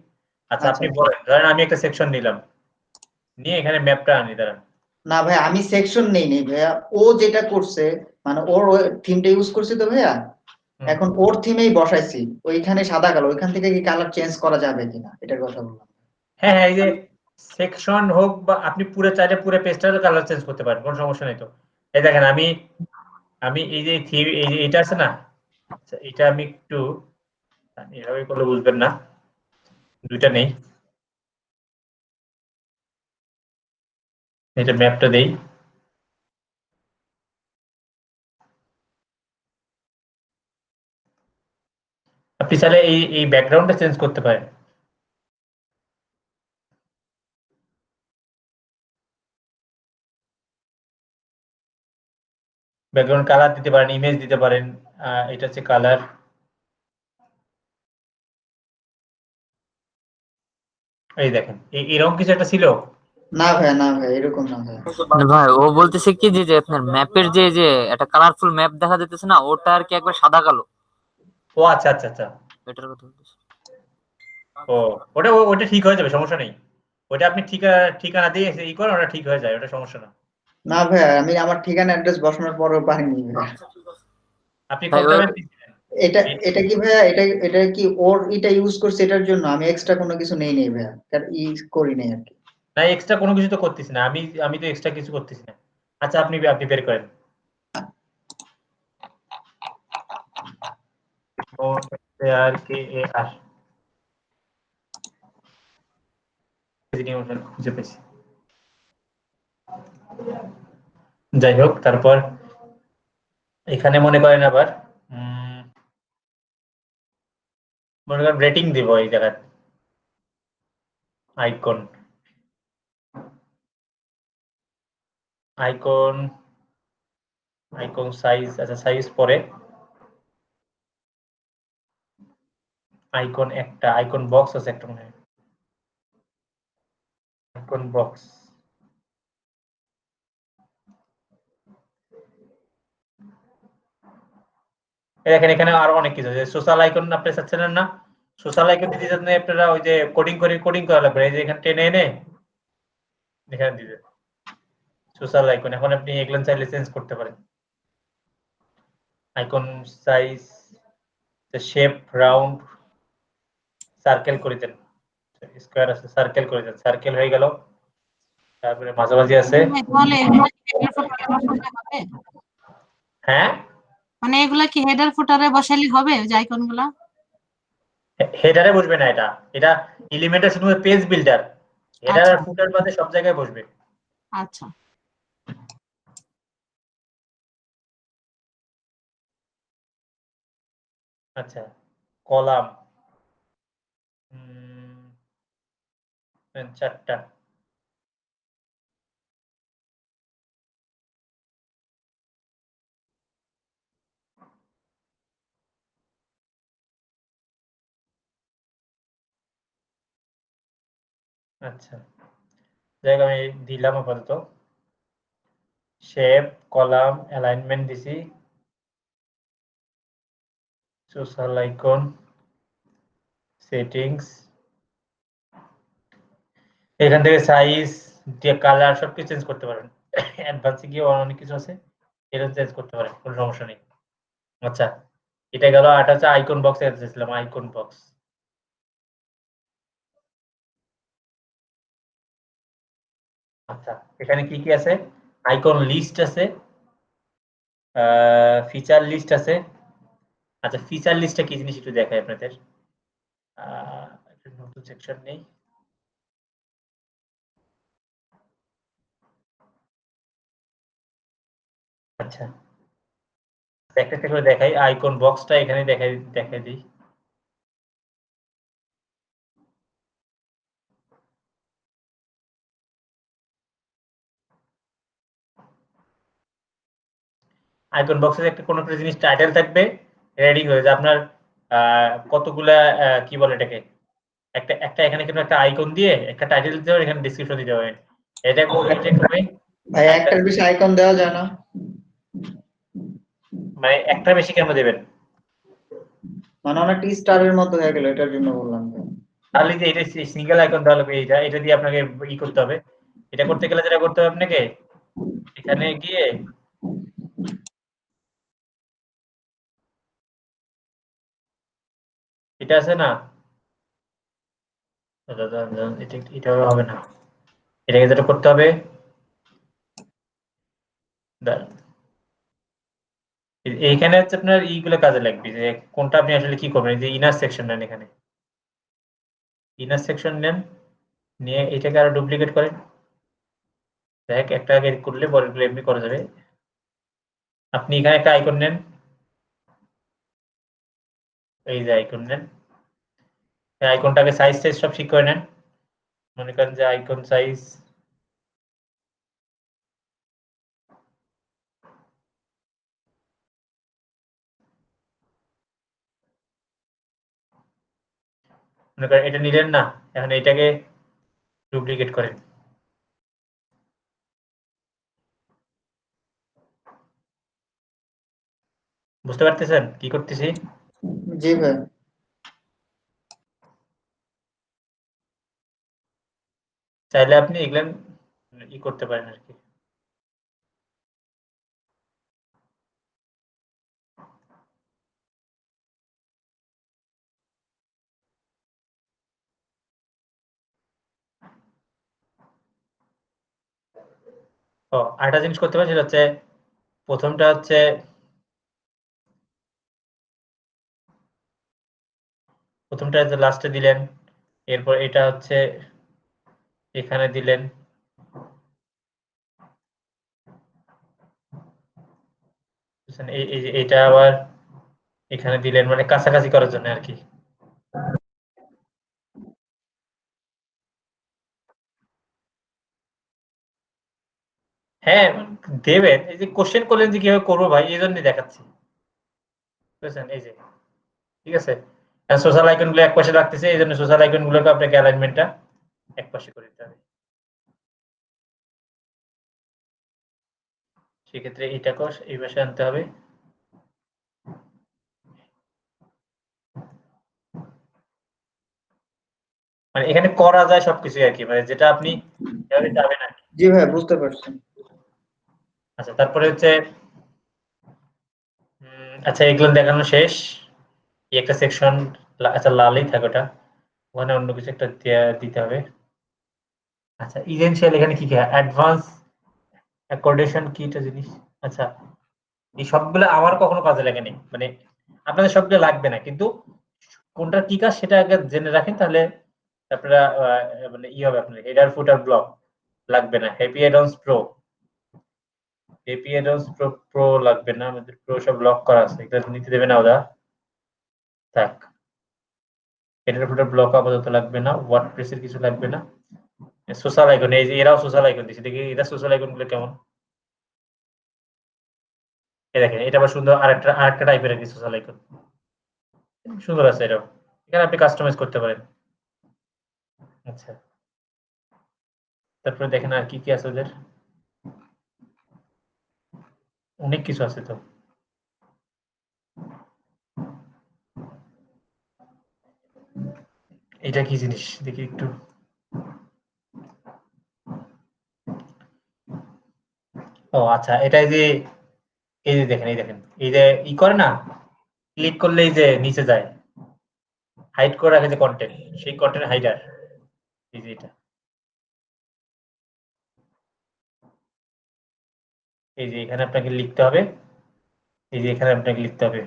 S2: আচ্ছা,
S4: আচ্ছা
S2: আপনি বলেন, ধরেন আমি একটা সেকশন নিলাম, নিয়ে এখানে ম্যাপটা আনি, দাঁড়ান
S4: না ভাই আমি সেকশন নেই ভাইয়া, ও যেটা করছে মানে ওর থিমটা ইউজ করছি তো ভাইয়া, এখন ওর থিমেই বসাইছি, ওইখানে সাদা কালো, ওইখান থেকে কি কালার চেঞ্জ করা যাবে কিনা এটার কথা বললাম।
S2: হ্যাঁ হ্যাঁ, এই যে সেকশন হোক বা আপনি পুরো চাইলে পুরো পেজটার কালার চেঞ্জ করতে পারেন, কোনো সমস্যা নেই তো। এই দেখেন আমি আমি এই যে এই যে এটা আছে না, আচ্ছা এটা আমি একটু এভাবে করলে বুঝবেন না, দুইটা নেই, এটা ম্যাপটা দেই। আপনি চাইলে এই ব্যাকগ্রাউন্ডটা চেঞ্জ করতে পারেন। ব্যাকগ্রাউন্ড কালার দিতে পারেন, ইমেজ দিতে পারেন, এটা হচ্ছে কালার। এই দেখেন এরকম কিছু একটা ছিল।
S4: না ভাইয়া, না ভাইয়া, এরকম না ভাইয়া।
S3: ভাই ও বলতেছে কি যে আপনার ম্যাপের যে একটা কালারফুল ম্যাপ দেখা যাইতেছে না, ওটা আর কি একবার সাদা কালো,
S2: ও আচ্ছা আচ্ছা আচ্ছা,
S3: এটার কথা বলতেছে।
S2: ও ওটা ঠিক হয়ে যাবে, সমস্যা নেই। ওটা আপনি ঠিকানা দিয়ে ই করেন, ওটা ঠিক হয়ে যায়, ওটা সমস্যা না।
S4: না ভাইয়া, আমি আমার ঠিকানা অ্যাড্রেস বসানোর পরেও পারিনি ভাইয়া।
S2: আপনি
S3: ভাই,
S2: করতে
S4: এটা এটা কি ভাইয়া, এটা কি ওর এটা ইউজ করছে এটার জন্য, আমি এক্সট্রা কোনো কিছু নেই ভাইয়া, তার করি নাই আর কি।
S2: না, এক্সট্রা কোনো কিছু তো করতেছি না, আমি তো এক্সট্রা কিছু করতেছি না। আচ্ছা আপনি বের করেন। ও আর কে এ আর খুঁজে পেয়েছি। যাই হোক, তারপর এখানে মনে করেন আবার মনে করেন রেটিং দিব এই জায়গায়, আইকন আইকন আইকন সাইজ, আচ্ছা সাইজ পরে আইকন, একটা আইকন বক্স আছে একটা মনে হয়, আইকন বক্স। দেখেন এখানে আরো অনেক কিছু আছে, সোশ্যাল আইকন আপনি চাচ্ছেন না, সোশ্যাল আইকন দিতে চাচ্ছেন আপনারা, ওই যে কোডিং করা লাগবে, এই যে এখানে টেনে এনে এখানে দিবে সোশ্যাল আইকন। এখন আপনি এগুলো চাইলে চেঞ্জ করতে পারেন। Icon size, shape round, circle করে দেন, স্কয়ার আছে সার্কেল করে দেন, সার্কেল হয়ে গেল। তারপরে মাঝামাঝি আছে,
S7: তাহলে এগুলা কি header footer এ বসালে হবে?
S2: হ্যাঁ
S7: মানে এগুলা কি হেডার ফুটারে বসালে হবে ওই যে আইকন গুলা?
S2: হেডারে বসবে না, এটা এটা এলিমেন্টের শুধু পেজ বিল্ডার, হেডার
S7: আচ্ছা
S2: আর ফুটার বাদে সব জায়গায় বসবে।
S7: আচ্ছা,
S2: আচ্ছা কলাম 4টা, আচ্ছা যাই হোক আমি দিলাম আপাতত। শেপ, কলাম, অ্যালাইনমেন্ট দিছি, সোশ্যাল আইকন, সেটিংস, এখান থেকে সাইজ দিয়ে কালার সবকিছু চেঞ্জ করতে পারেন। অ্যাডভান্সে গিয়ে অনেক কিছু আছে, এটা চেঞ্জ করতে পারেন, কোনো সমস্যা নেই। আচ্ছা এটা গেল, আর এটা হচ্ছে আইকন বক্স এসেছিলাম, আইকন বক্স। আচ্ছা এখানে কি কি আছে, আইকন লিস্ট আছে, ফিচার লিস্ট আছে। আচ্ছা ফিচার লিস্টটা কি জিনিস একটু দেখাই আপনাদের, নতুন সেকশন নেই। আচ্ছা একটা একটা করে দেখাই, আইকন বক্সটা এখানে দেখাই দিই। আইকন বক্সে একটা কোনো একটা জিনিস টাইটেল থাকবে, রেডিং হয়ে যায় আপনার কতগুলা কি বলে এটাকে, একটা একটা এখানে কিন্তু একটা আইকন দিয়ে একটা টাইটেল দিতে হবে, এখানে ডেসক্রিপশন দিতে হবে। এটা করবে
S4: ভাই একটার বেশি আইকন দেওয়া যায় না?
S2: মানে একটা বেশি কেন দেবেন?
S4: মানে অনেকটা স্টারের মতো হয়ে গেল, এটার জন্য বললাম ভাই।
S2: তাহলে যে এটা সিঙ্গেল আইকন দেওয়া লাগবে, এটা দিয়ে আপনাকে ই করতে হবে। এটা করতে গেলে যেটা করতে হবে আপনাকে, এখানে গিয়ে এটা আছে না, এটা হবে না, এটাকে যেটা করতে হবে, এইখানে হচ্ছে আপনার এইগুলো কাজে লাগবে, যে কোনটা আপনি আসলে কি করবেন। যে ইনার সেকশন নেন, এখানে ইনার সেকশন নেন, নিয়ে এটাকে আরো ডুপ্লিকেট করেন। দেখ একটা আগে করলে পরেরগুলো এমনি করা যাবে। আপনি এখানে একটা আইকন নেন, এই যে আইকন নেন, আইকনটাকে সাইজ টাইজ সব ঠিক করে নেন। মনে করেন যে আইকন সাইজ মনে করেন এটা নিলেন না, এখন এটাকে ডুপ্লিকেট করেন। বুঝতে পারতেছেন কি করতেছি?
S4: জি ভাই।
S2: চাইলে আপনি এগুলো ই করতে পারেন আর কি। ও আরেকটা জিনিস করতে পারেন, সেটা হচ্ছে প্রথমটা হচ্ছে লাস্টে দিলেন, এরপর এটা হচ্ছে এখানে দিলেন, এটা আবার এখানে দিলেন, মানে কাছাকাছি করার জন্য আর কি। হ্যাঁ দেবেন, এই যে কোশ্চেন করলেন যে কিভাবে করবো ভাই, এই জন্যই দেখাচ্ছি, বুঝছেন? এই যে ঠিক আছে, সোশ্যাল আইকন গুলো এক পাশে রাখতেছে, এই জন্য সোশ্যাল আইকন গুলোকে আপনাকে অ্যালাইনমেন্টটা এক পাশে করে দিতে হবে। সেক্ষেত্রে এটাকেও এই পাশে আনতে হবে। মানে এখানে করা যায় সবকিছু আর কি, মানে যেটা আপনি এভাবে যাবেন আর কি।
S4: জি ভাই বুঝতে পারছি।
S2: আচ্ছা তারপরে হচ্ছে আচ্ছা এগুলো দেখানো শেষ। এই একটা সেকশন, আচ্ছা লালই থাকে ওটা, ওখানে অন্য কিছু একটা দিতে হবে। আচ্ছা ইসেনশিয়াল এখানে কি কি অ্যাডভান্স অ্যাকর্ডেশন কি একটা জিনিস। আচ্ছা এই সবগুলো আমার কখনো কাজে লাগেনি, মানে আপনাদের সবগুলো লাগবে না, কিন্তু কোনটা কি কাজ সেটা আগে জেনে রাখেন, তাহলে আপনারা মানে ই হবে, আপনার হেডার ফুটার ব্লক লাগবে না। Happy add-ons pro, happy add-ons pro pro লাগবে না, আমাদের প্রো সব লক করা আছে, এটা নিতে দেবে না ওরা। থাক, হেডার ফুটার ব্লক আপাতত লাগবে না, ওয়ার্ডপ্রেসের কিছু লাগবে না। সোশ্যাল আইকন, এই যে এরাও সোশ্যাল আইকন দিচ্ছে, দেখি এরা সোশ্যাল আইকন গুলো কেমন। এই দেখেন এটা আবার সুন্দর, আরেকটা টাইপের আর কি সোশ্যাল আইকন, সুন্দর আছে এটাও, এখানে আপনি কাস্টমাইজ করতে পারেন। আচ্ছা তারপরে দেখেন আর কি কি আছে ওদের, অনেক কিছু আছে তো। এটা কি জিনিস দেখি একটু। ও আচ্ছা এটা এই যে দেখেন, এই যে ই করে না, ক্লিক করলে এই যে নিচে যায়, হাইড করে রাখে যে কন্টেন্ট, সেই কন্টেন্ট হাইডার, এই যে এটা, এই যে এখানে আপনাকে লিখতে হবে, এই যে এখানে আপনাকে লিখতে হবে,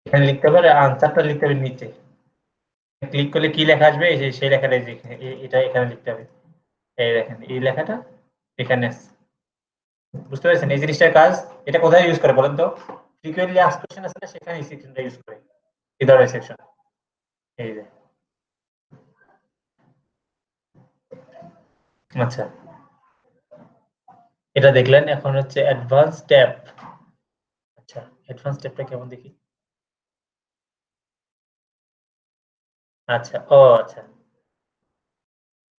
S2: এখানে লিখতে হবে, আর আনসারটা লিখতে হবে নিচে। ক্লিক করলে কি লেখা আসবে, সেই লেখাটা এটা এখানে লিখতে হবে। এই দেখেন এই লেখাটা এখানে আছে। বুঝতে পেরেছেন এই জিনিসটার কাজ? এটা কোথায় ইউজ করে বলেন তো? ফ্রিকোয়েন্টলি আস্কড কোশ্চেন আছে না, সেখানে এই সেকশনটা ইউজ করে, এই ধরনের সেকশন। এই যে আচ্ছা এটা দেখলেন, এখন হচ্ছে অ্যাডভান্স ট্যাব। আচ্ছা অ্যাডভান্স ট্যাবটা কেমন দেখি। আচ্ছা ও আচ্ছা,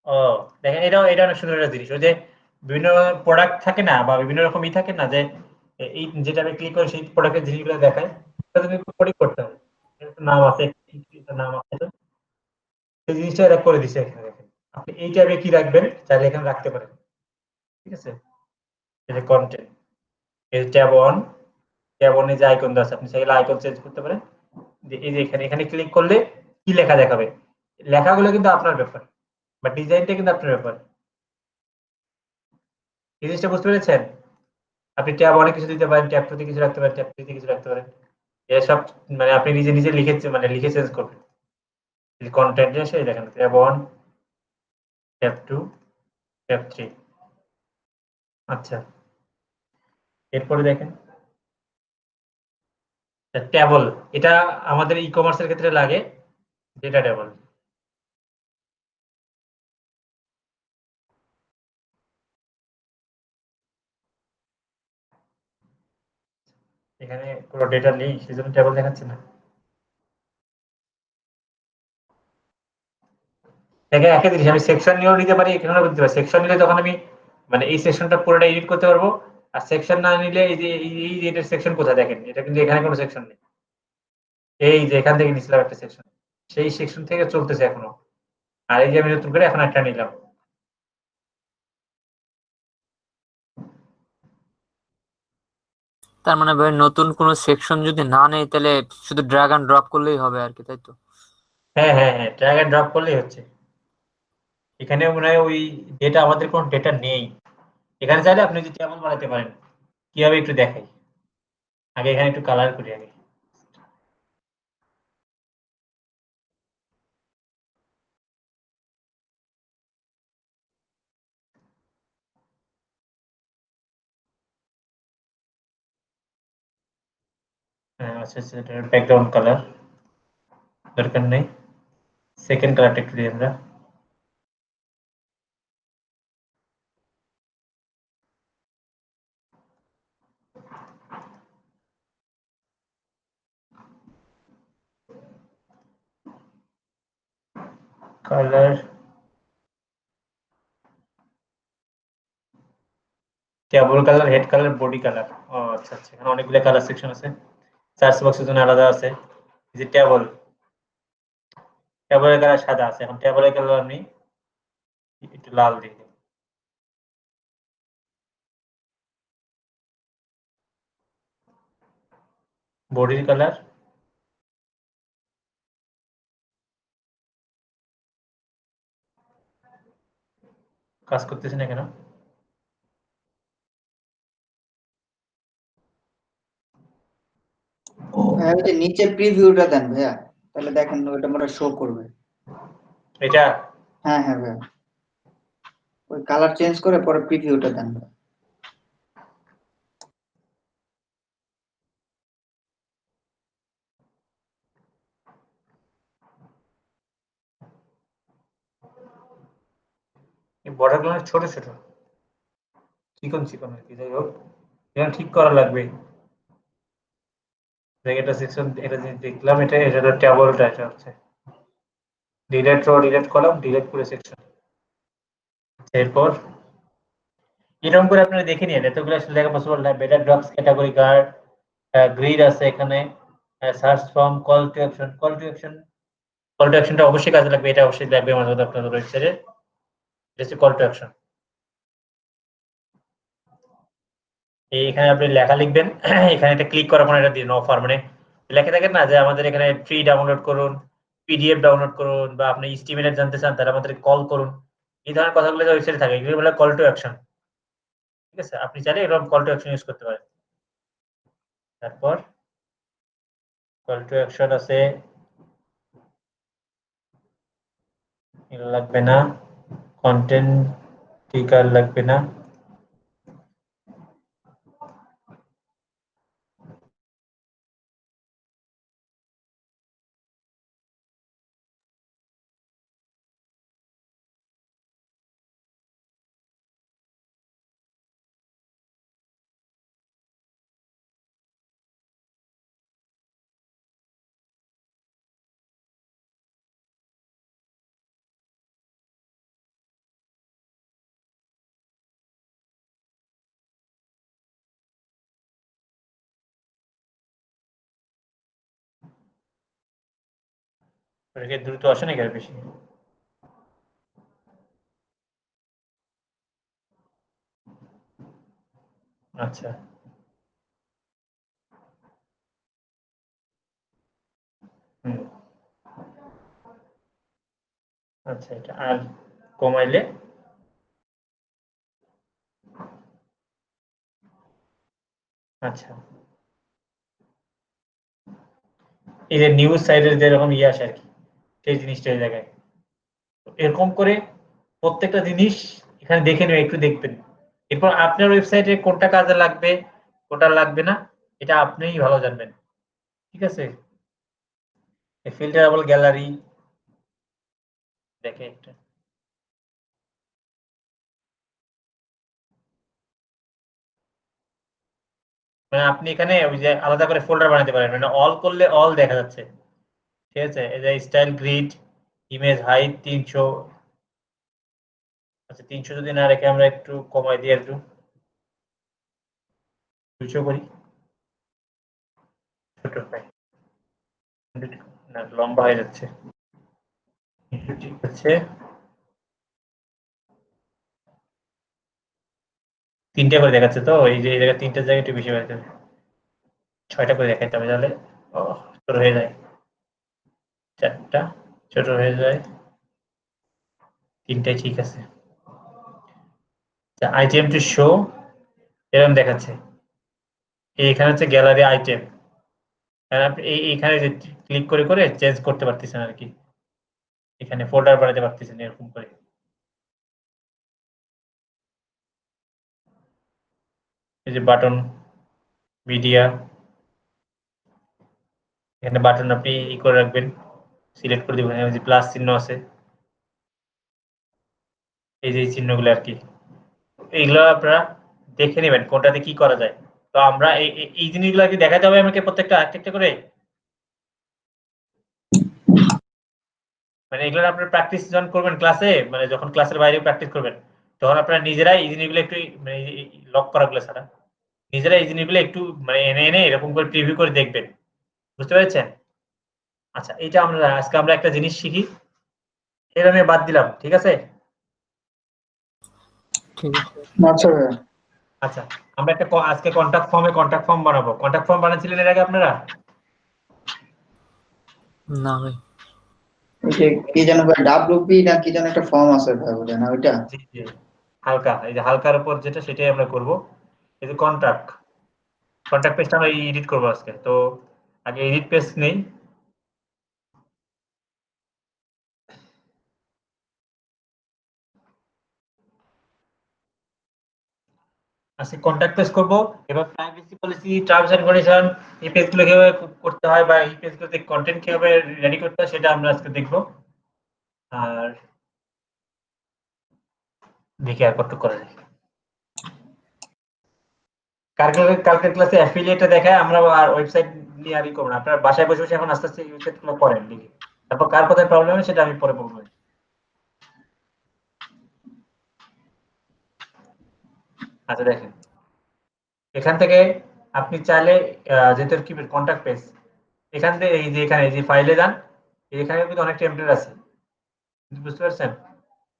S2: ও দেখেন এটা অনেক সুন্দর একটা জিনিস। ওই যে বিভিন্ন প্রোডাক্ট থাকে না, বা বিভিন্ন রকম ই থাকে না, যে এই যেটা আমি ক্লিক করে সেই প্রোডাক্টের জিনিসগুলো দেখায়, সেটা তুমি কোডিং করতে হবে। নাম আছে, একটা নাম আছে তো। এই জিনিসটা এরা করে দিছে এখানে দেখেন। আপনি এই ট্যাবে কি রাখবেন চাইলে এখানে রাখতে পারেন। ঠিক আছে? এই যে কন্টেন্ট, এই tab on, tab on a যে আইকন আছে আপনি চাইলে আইকন চেঞ্জ করতে পারেন। এই যে এখানে ক্লিক করলে কি লেখা দেখাবে? লেখাগুলো কিন্তু আপনার ব্যাপার বা ডিজাইনটা কিন্তু আপনার ব্যাপার। এই জিনিসটা বুঝতে পেরেছেন? আপনি ট্যাব অনেক কিছু দিতে পারেন, ট্যাব 2 তে কিছু রাখতে পারেন, ট্যাব 3 তে কিছু রাখতে পারেন। এসব মানে আপনি নিজে লিখে চেঞ্জ করবেন। কন্টেন্ট এসে দেখেন ট্যাব 1, ট্যাব 2, ট্যাব 3। আচ্ছা, এরপরে দেখেন টেবল। এটা আমাদের ই-কমার্সের ক্ষেত্রে লাগে ডেটা টেবল। এখানে পুরো ডেটা নেই সেজন্য টেবল দেখাচ্ছে না। দেখেন একই জিনিস আমি সেকশন নিয়েও নিতে পারি, এখানেও নিতে পারি। সেকশন নিলে তখন আমি মানে এই সেকশনটা পুরোটা এডিট করতে পারবো। আর সেকশন না নিলে এই যে এই এটার সেকশন কোথায় দেখেন, এটা কিন্তু এখানে কোনো সেকশন নেই। এই যে এখান থেকে নিছিলাম একটা সেকশন, সেই সেকশন থেকে চলতেছে এখনো। আর এই যে আমি নতুন করে এখন একটা নিলাম।
S3: তার মানে ভাই নতুন কোনো সেকশন যদি না নেই তাহলে শুধু ড্র্যাগ এন্ড ড্রপ করলেই হবে আর কি, তাই তো?
S2: হ্যাঁ হ্যাঁ হ্যাঁ, ড্র্যাগ এন্ড ড্রপ করলেই হচ্ছে। এখানে মনে হয় ওই ডেটা, আমাদের কোনো ডেটা নেই। এখানে চাইলে আপনি যদি টেবল বানাতে পারেন। কিভাবে একটু দেখাই। আগে এখানে একটু কালার করি আগে। হ্যাঁ, আচ্ছা আচ্ছা, এটা ব্যাকগ্রাউন্ড কালার দরকার নেই। সেকেন্ড কালারটা একটু দিই আমরা। Colour table colour, head colour, body colour. ও আচ্ছা আচ্ছা, এখানে অনেকগুলো কালার সেকশন আছে। সার্চ বক্সের জন্য আলাদা আছে। এই যে টেবলের কালার সাদা আছে, এখন টেবলের কালার আমি একটু লাল দিই। বডির কালার কাজ করতেছে না কেন?
S4: ভাইয়া ওই যে নিচে প্রিভিউটা দেন ভাইয়া, তাহলে দেখেন ওইটা মনে শো করবে।
S2: এটা
S4: হ্যাঁ হ্যাঁ ভাইয়া, ওই কালার চেঞ্জ করে পরে প্রিভিউটা দেন ভাইয়া।
S2: এই বর্ডার গুলো ছোট ছোট, চিকন চিকন আর কি। যাই হোক, এটা ঠিক করা লাগবে। দেখ এটা সেকশন, এটা যে দেখলাম, এটা হলো টেবলটা, এটা হচ্ছে ডিলেট করলাম, ডিলেট করে সেকশন। এরপর এরকম করে আপনারা দেখে নিন, এতগুলো আসলে দেখা পসিবল না। Better drops category guard, grid আছে এখানে, search form, call to action. Call to অ্যাকশনটা অবশ্যই কাজে লাগবে, এটা অবশ্যই লাগবে আমার মধ্যে আপনাদের ওয়েবসাইটে। এটা হচ্ছে কল টু অ্যাকশন। এখানে আপনি লেখা লিখবেন। এখানে একটা ক্লিক করার পর এটা দিন অফার, মানে লেখা থাকে না যে আমাদের এখানে ফ্রি ডাউনলোড করুন, পিডিএফ ডাউনলোড করুন, বা আপনি এস্টিমেট জানতে চান তাহলে আমাদের কল করুন। এই ধরনের কথাগুলো ওয়েবসাইটে থাকে, এগুলো বলে কল টু অ্যাকশন। ঠিক আছে, আপনি চাইলে এরকম কল টু অ্যাকশন ইউজ করতে পারেন। তারপর কল টু অ্যাকশন আছে, এগুলো লাগবে না। কন্টেন্ট টিকার লাগবে না। ওটাকে দ্রুত আসে নাকি আর বেশি? আচ্ছা হুম আচ্ছা, এটা আর কমাইলে আচ্ছা, এই যে নিউজ সাইটের যেরকম ইয়ে আসে আর কি, সেই জিনিসটা এই জায়গায় এরকম করে প্রত্যেকটা জিনিস এখানে দেখে নেবে, একটু দেখবেন। এরপর আপনার ওয়েবসাইটে কোনটা কাজে লাগবে, কোনটা লাগবে না, এটা আপনিই ভালো জানবেন। ঠিক আছে, ফিল্টারেবল গ্যালারি দেখে একটা, মানে আপনি এখানে ওই যে আলাদা করে ফোল্ডার বানাতে পারেন, মানে অল করলে অল দেখা যাচ্ছে। ঠিক আছে, এই যে স্টাইল গ্রিড, ইমেজ হাইট 300, আচ্ছা 300 যদি না রেখে আমরা একটু কমাই দিই, একটু 200 করি, ছোট হয় না, লম্বা হয়ে যাচ্ছে। ঠিক আছে, 3টা করে দেখাচ্ছে তো, এই যে এই জায়গায় 3টার জায়গায় একটু বেশি হয়ে যাবে, 6টা করে দেখাইতে হবে, তাহলে ছোট হয়ে যায়, 4টা ছোট হয়ে যায়, 3টাই ঠিক আছে। আইটেম টু শো এরকম দেখাচ্ছে, এখানে হচ্ছে গ্যালারি আইটেম, আপনি এইখানে যে ক্লিক করে করে চেঞ্জ করতে পারতেছেন আর কি, এখানে ফোল্ডার বানাতে পারতেছেন এরকম করে। এই যে বাটন মিডিয়া, এখানে বাটন আপনি ই করে রাখবেন, সিলেক্ট করে দিবেন, এই যে প্লাস চিহ্ন আছে, এই যে এই চিহ্নগুলো আর কি, এইগুলো আপনারা দেখে নেবেন কোনটাতে কি করা যায়। তো আমরা এই জিনিসগুলো কি দেখাতে হবে আমাকে প্রত্যেকটা একটা করে, মানে এগুলো আপনারা প্র্যাকটিস যখন করবেন ক্লাসে, মানে যখন ক্লাসের বাইরে প্র্যাকটিস করবেন, তখন আপনারা নিজেরাই এই জিনিসগুলো একটু মানে লক করা গুলো ছাড়া নিজেরা এই জিনিসগুলো একটু মানে এনে এনে এরকম করে প্রিভিউ করে দেখবেন, বুঝতে পেরেছেন? আচ্ছা, এটা আমরা আজকে আমরা একটা জিনিস শিখি, এটা আমি বাদ দিলাম, ঠিক আছে?
S3: ঠিক আছে।
S4: আচ্ছা ভাইয়া।
S2: আচ্ছা, আমরা একটা আজকে কন্টাক্ট ফর্ম বানাবো। কন্টাক্ট ফর্ম বানাচ্ছিলেন এর আগে আপনারা?
S3: না ভাই,
S4: ওই যে কি যেন ভাই ডাব্লিউপি না কি যেন একটা ফর্ম আছে ভাই, বুঝলেন না ওইটা?
S2: জি জি, হালকা, এই যে হালকার উপর যেটা সেটাই আমরা করব। এই যে কন্টাক্ট পেজটা আমরা এডিট করবো আজকে, তো আগে এডিট পেজ নেই। আজকে কন্টাক্ট পেজ করব, এবার privacy policy, terms and condition, এই পেজগুলো কিভাবে করতে হয় বা এই পেজগুলোতে কন্টেন্ট কিভাবে রেডি করতে হয় সেটা আমরা আজকে দেখব। আর দেখি আর কত করা যায়। কালকের ক্লাসে অ্যাফিলিয়েটটা দেখায়, আমরা আর ওয়েবসাইট নিয়ে আর ই করব না। আপনারা বাসায় বসে বসে এখন আস্তে আস্তে ওয়েবসাইটগুলো করেন দেখি, তারপর কার কোথায় প্রবলেম হয় সেটা আমি পরে বলবো। আচ্ছা দেখেন, এখান থেকে আপনি চাইলে যেটা কি কন্টাক্ট পেজ, এখান থেকে এই যে এখানে এই যে ফাইলে যান, এখানে কিন্তু অনেক টেমপ্লেট আছে, বুঝতে পারছেন?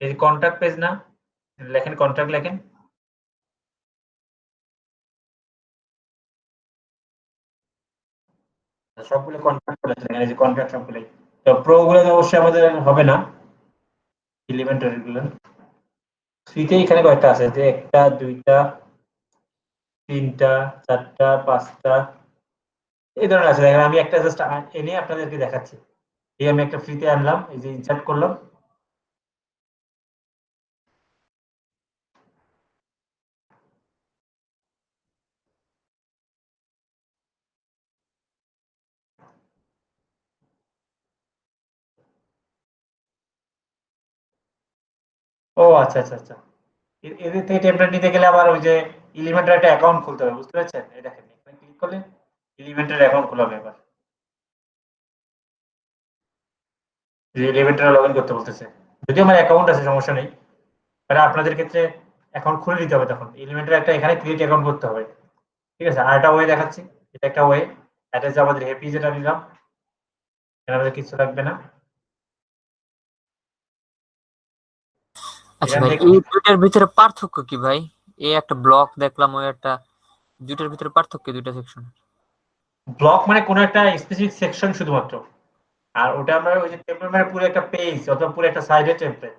S2: এই যে কন্টাক্ট পেজ না, লেখেন কন্টাক্ট লেখেন, সবগুলো কন্ট্রাক্ট করে লেখেন, এই যে কন্ট্রাক্ট সবগুলো। তো প্রো গুলো অবশ্যই আমাদের হবে না, এলিমেন্টারি গুলো। ফ্রিতে এখানে কয়টা আছে, যে 1টা 2টা 3টা 4টা 5টা এই ধরনের আছে। দেখেন আমি একটা জাস্ট এনে আপনাদেরকে দেখাচ্ছি, এই আমি একটা ফ্রিতে আনলাম, এই যে ইনসার্ট করলাম। ও আচ্ছা আচ্ছা আচ্ছা, এদের থেকে টেমপ্লেট নিতে গেলে আবার ওই যে এলিমেন্টার একটা অ্যাকাউন্ট খুলতে হবে, বুঝতে পারছেন? এই দেখেন এখানে ক্লিক করলে এলিমেন্টার অ্যাকাউন্ট খোলা হবে। এবার যে এলিমেন্টার লগ ইন করতে বলতেছে, যদিও আমার অ্যাকাউন্ট আছে সমস্যা নেই, মানে আপনাদের ক্ষেত্রে অ্যাকাউন্ট খুলে নিতে হবে, তখন এলিমেন্টার একটা এখানে ক্রিয়েট অ্যাকাউন্ট করতে হবে। ঠিক আছে, আর একটা ওয়ে দেখাচ্ছি, এটা একটা ওয়ে, এটা হচ্ছে আমাদের হ্যাপি যেটা নিলাম, এখানে আমাদের কিছু লাগবে না।
S3: আচ্ছা
S2: এখান
S3: ভাই,
S2: থেকে
S3: এই দুইটার ভিতরে পার্থক্য কি ভাই? এই একটা ব্লক দেখলাম, ওই একটা, দুইটার ভিতরে পার্থক্য কি দুইটা সেকশন?
S2: ব্লক মানে কোনো একটা স্পেসিফিক সেকশন শুধুমাত্র, আর ওটা আমরা ওই যে টেমপ্লেট মানে পুরো একটা পেজ অথবা পুরো একটা সাইডের টেমপ্লেট।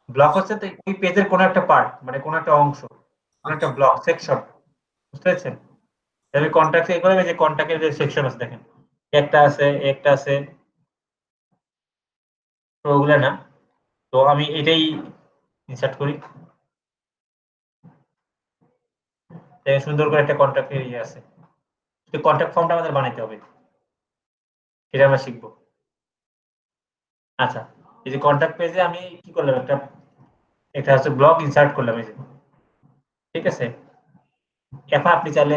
S2: ব্লক হচ্ছে তো ওই পেজের কোনো একটা পার্ট, মানে কোনো একটা অংশ, কোনো একটা ব্লক সেকশন, বুঝতে পেরেছেন? তাহলে কন্টাক্ট এই করে যে কন্টাক্টের যে সেকশন আছে দেখেন, একটা আছে তো ওগুলা না। তো আমি এটাই ইনসার্ট করি, সুন্দর করে একটা কন্টাক্টের ইয়ে আছে। তো কন্টাক্ট ফর্মটা আমাদের বানাইতে হবে, এটা আমরা শিখবো। আচ্ছা, এই যে কন্টাক্ট পেজে আমি কি করলাম, এটা হচ্ছে ব্লক ইনসার্ট করলাম এই যে, ঠিক আছে। এখন আপনি চাইলে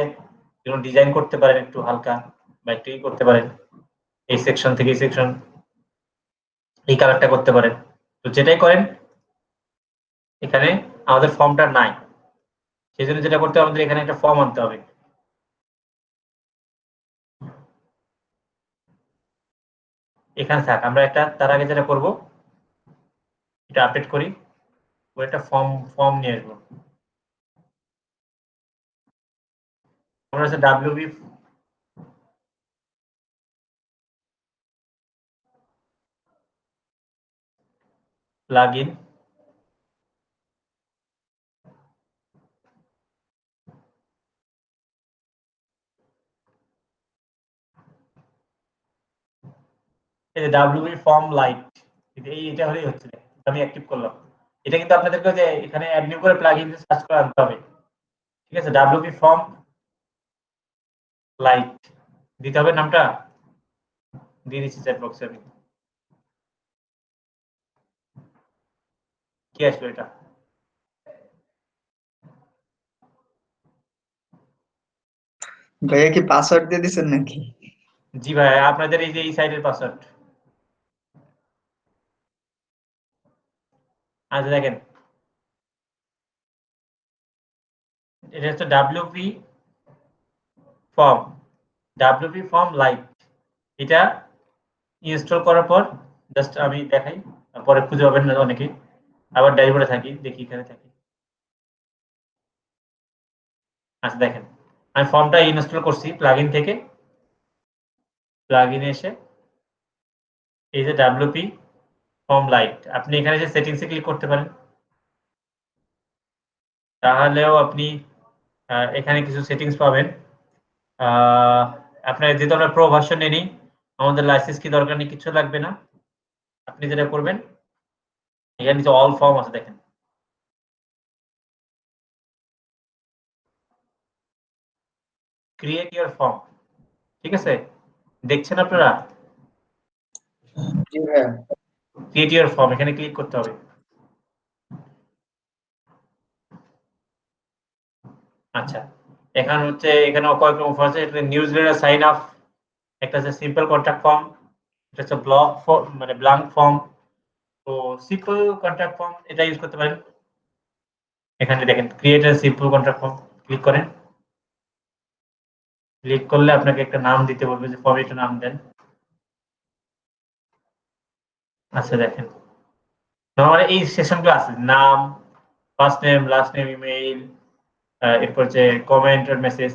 S2: যেমন ডিজাইন করতে পারেন একটু হালকা, বা একটু করতে পারেন, এই সেকশন থেকে এই সেকশন এই কালারটা করতে পারেন। তো যেটাই করেন, এখানে আমাদের ফর্মটা নাই, সেই জন্য যেটা করতে হবে, আমাদের এখানে একটা ফর্ম আনতে হবে। এখানে থাক, আমরা তার আগে যেটা করব, এটা আপডেট করি, ও একটা ফর্ম নিয়ে আসবো। আমরা হচ্ছে WP প্লাগইন, এই যে WP ফর্ম লাইট, এটা হলেই হচ্ছে, আমি অ্যাক্টিভ করলাম। এটা কিন্তু আপনাদেরকে যে এখানে অ্যাড নিউ করে প্লাগইন সার্চ করে আনতে হবে, ঠিক আছে। WP ফর্ম লাইট দিতে হবে, নামটা দিয়ে দিচ্ছি চ্যাট বক্সে আমি। কি আসলো এটা?
S4: ভাইয়া কি পাসওয়ার্ড দিয়ে দিচ্ছেন নাকি?
S2: জি ভাই, আপনাদের এই যে এই সাইডের পাসওয়ার্ড। আচ্ছা দেখেন, এটা হচ্ছে WP ফর্ম লাইট। এটা ইনস্টল করার পর জাস্ট আমি দেখাই, পরে খুঁজে পাবেন না অনেকেই। আবার ড্যাশবোর্ডে থাকি, দেখি এখানে থাকি। আচ্ছা দেখেন, আমি ফর্মটা ইনস্টল করছি প্লাগইন থেকে। প্লাগইনে এসে এই যে WP ফর্ম লাইট, আপনি এখানে যে সেটিংসে ক্লিক করতে পারেন, তাহলেও আপনি এখানে কিছু সেটিংস পাবেন। আপনার যেহেতু আমরা প্রো ভার্সন নিই, আমাদের লাইসেন্স কি দরকার নেই, কিছু লাগবে না। আপনি যেটা করবেন, এখানে নিচে অল ফর্ম আছে দেখেন, ক্রিয়েট ইউর ফর্ম, ঠিক আছে, দেখছেন আপনারা?
S4: জি ভাইয়া।
S2: ক্রিয়েট ইউর ফর্ম, এখানে ক্লিক করতে হবে। আচ্ছা, এখানে হচ্ছে এখানে কয়েক অফার আছে, এটা নিউজ লেটার সাইন আপ, একটা আছে সিম্পল কন্ট্যাক্ট ফর্ম, এটা হচ্ছে ব্লক ফর্ম মানে ব্ল্যাঙ্ক ফর্ম। তো সিম্পল কন্ট্যাক্ট ফর্ম এটা ইউজ করতে পারেন। এখানে দেখেন create a simple contact form, click করেন। ক্লিক করলে আপনাকে একটা নাম দিতে বলবে, যে ফর্মে একটা নাম দেন। আচ্ছা দেখেন, নরমালি এই সেকশনগুলো আছে, নাম, first name, last name, email, এরপর যে কমেন্ট আর মেসেজ।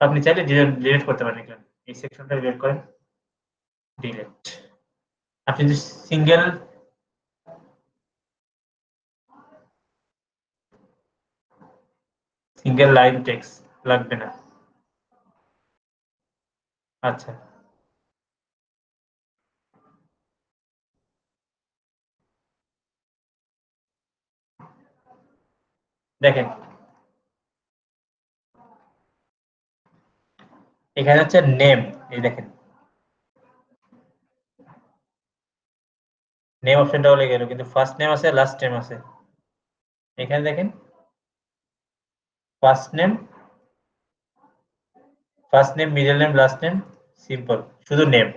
S2: আপনি চাইলে ডিলিট করতে পারেন, এখানে এই সেকশনটা ডিলিট করেন, ডিলিট। আপনি যদি সিঙ্গেল লাইন টেক্সট লাগবে না। আচ্ছা দেখেন, এখানে হচ্ছে নেম, এই দেখেন নেম অপশনটা হলে গেল, কিন্তু ফার্স্ট নেম আছে, লাস্ট নেম আছে। এখানে দেখেন first name, middle name, last name, simple, শুধু নেম।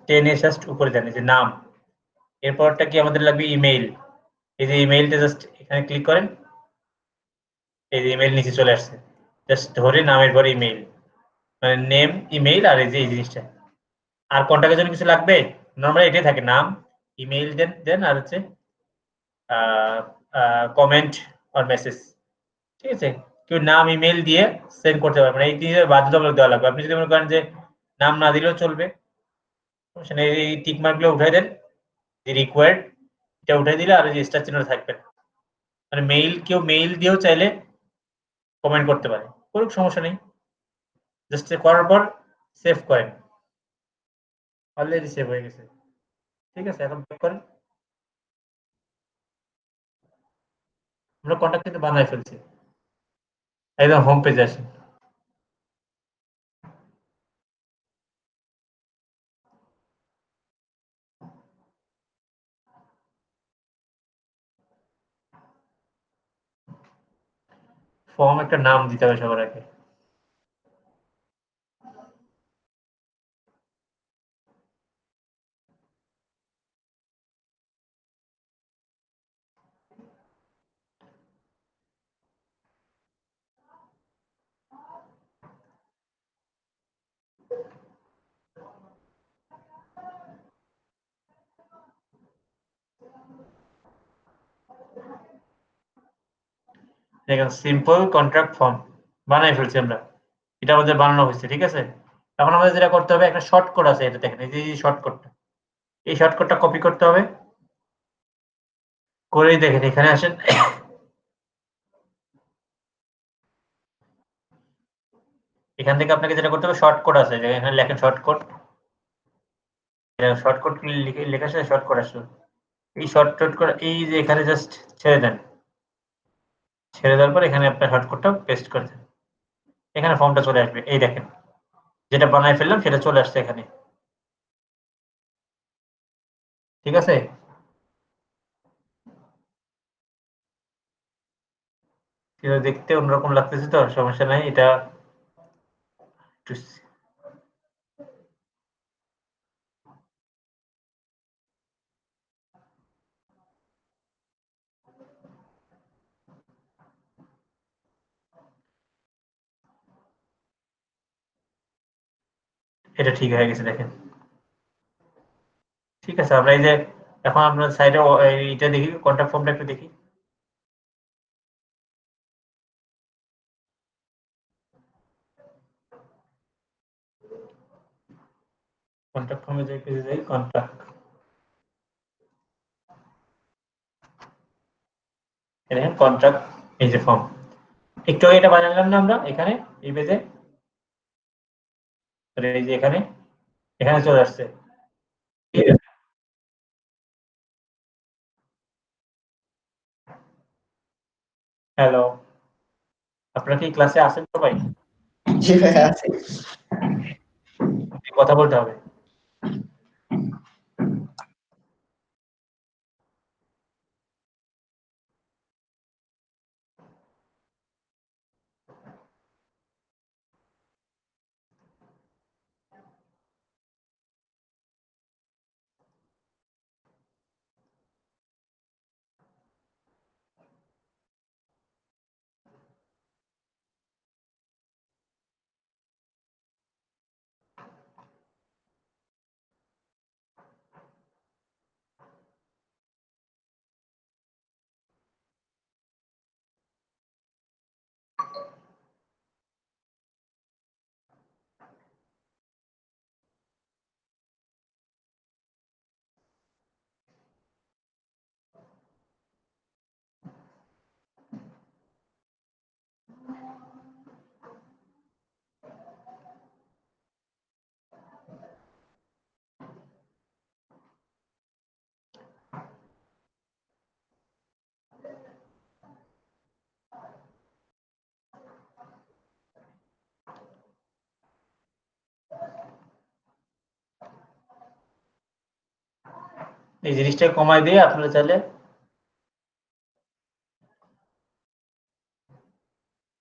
S2: টেনে জাস্ট উপরে দেন, এই যে নাম, এরপরটা কি আমাদের লাগবে, ইমেইল। এই যে ইমেইলটা জাস্ট এখানে ক্লিক করেন, এই যে ইমেইল নিচে চলে আসছে, জাস্ট ধরে নামের পরে ইমেইল, মানে নেম, ইমেইল, আর এই যে এই জিনিসটা। আর কন্টাক্টের জন্য কিছু লাগবে? নরমালি এটাই থাকে, নাম, ইমেইল দেন আর হচ্ছে কমেন্ট আর মেসেজ, ঠিক আছে? কেউ নাম ইমেল দিয়ে সেন্ড করতে পারবে না, এই জিনিসের বাধ্যতামূলক দেওয়া লাগবে। আপনি যদি মনে করেন যে নাম না দিলেও চলবে, এই টিক মার্কগুলো উঠাই দেন, যে রিকোয়ার্ড এটা উঠাই দিলে আর যে স্টার চিহ্ন থাকবে না। মানে কেউ মেইল দিয়েও চাইলে কমেন্ট করতে পারে, করুক, সমস্যা নেই। জাস্ট করার পর সেভ করেন, অলরেডি সেভ হয়ে গেছে, ঠিক আছে? এখন ব্যাক করেন, আমরা কন্টাক্ট কিন্তু বানায় ফেলছি। একদম হোম পেজে আসেন। ফর্ম একটা নাম দিতে হবে সবার আগে। দেখেন, সিম্পল কন্ট্রাক্ট ফর্ম বানাই ফেলছি আমরা, এটা আমাদের বানানো হয়েছে, ঠিক আছে? এখন আমাদের যেটা করতে হবে, একটা শর্টকাট আছে, এটা দেখেন, এই যে শর্টকাটটা, এই শর্টকাটটা কপি করতে হবে। করেই দেখেন, এখানে আসেন, এখান থেকে আপনাকে যেটা করতে হবে, শর্টকাট আছে, এখানে লেখেন শর্টকাট, শর্টকাট লেখা আছে, শর্টকাট আসলো, এই শর্টকাট করে এই যে এখানে জাস্ট ছেড়ে দেন, ছেড়ে দেওয়ার পর এখানে আপনার শর্টকাটটা পেস্ট করে দেন, এখানে ফর্মটা চলে আসবে। এই দেখেন, যেটা বানায় ফেললাম সেটা চলে আসছে এখানে, ঠিক আছে? এটা দেখতে অন্যরকম লাগতেছে তো, সমস্যা নাই, এটা এটা ঠিক হয়ে গেছে, দেখেন, ঠিক আছে? আমরা এই যে এখন আমরা সাইডে এইটা দেখি, কন্টাক্ট ফর্মটা একটু দেখি। কন্টাক্ট ফর্মে যাই, পেজে যাই, কন্টাক্ট, দেখেন কন্ট্রাক্ট, এই যে ফর্ম, একটু আগে এটা বানালাম না আমরা এখানে এই পেজে, এই যে এখানে, এখানে চলে আসছে, ঠিক আছে? হ্যালো, আপনারা কি ক্লাসে আছেন সবাই?
S4: জি ভাই আছে।
S2: কথা বলতে হবে। এই জিনিসটা কমাই দিয়ে আপনারা চাইলে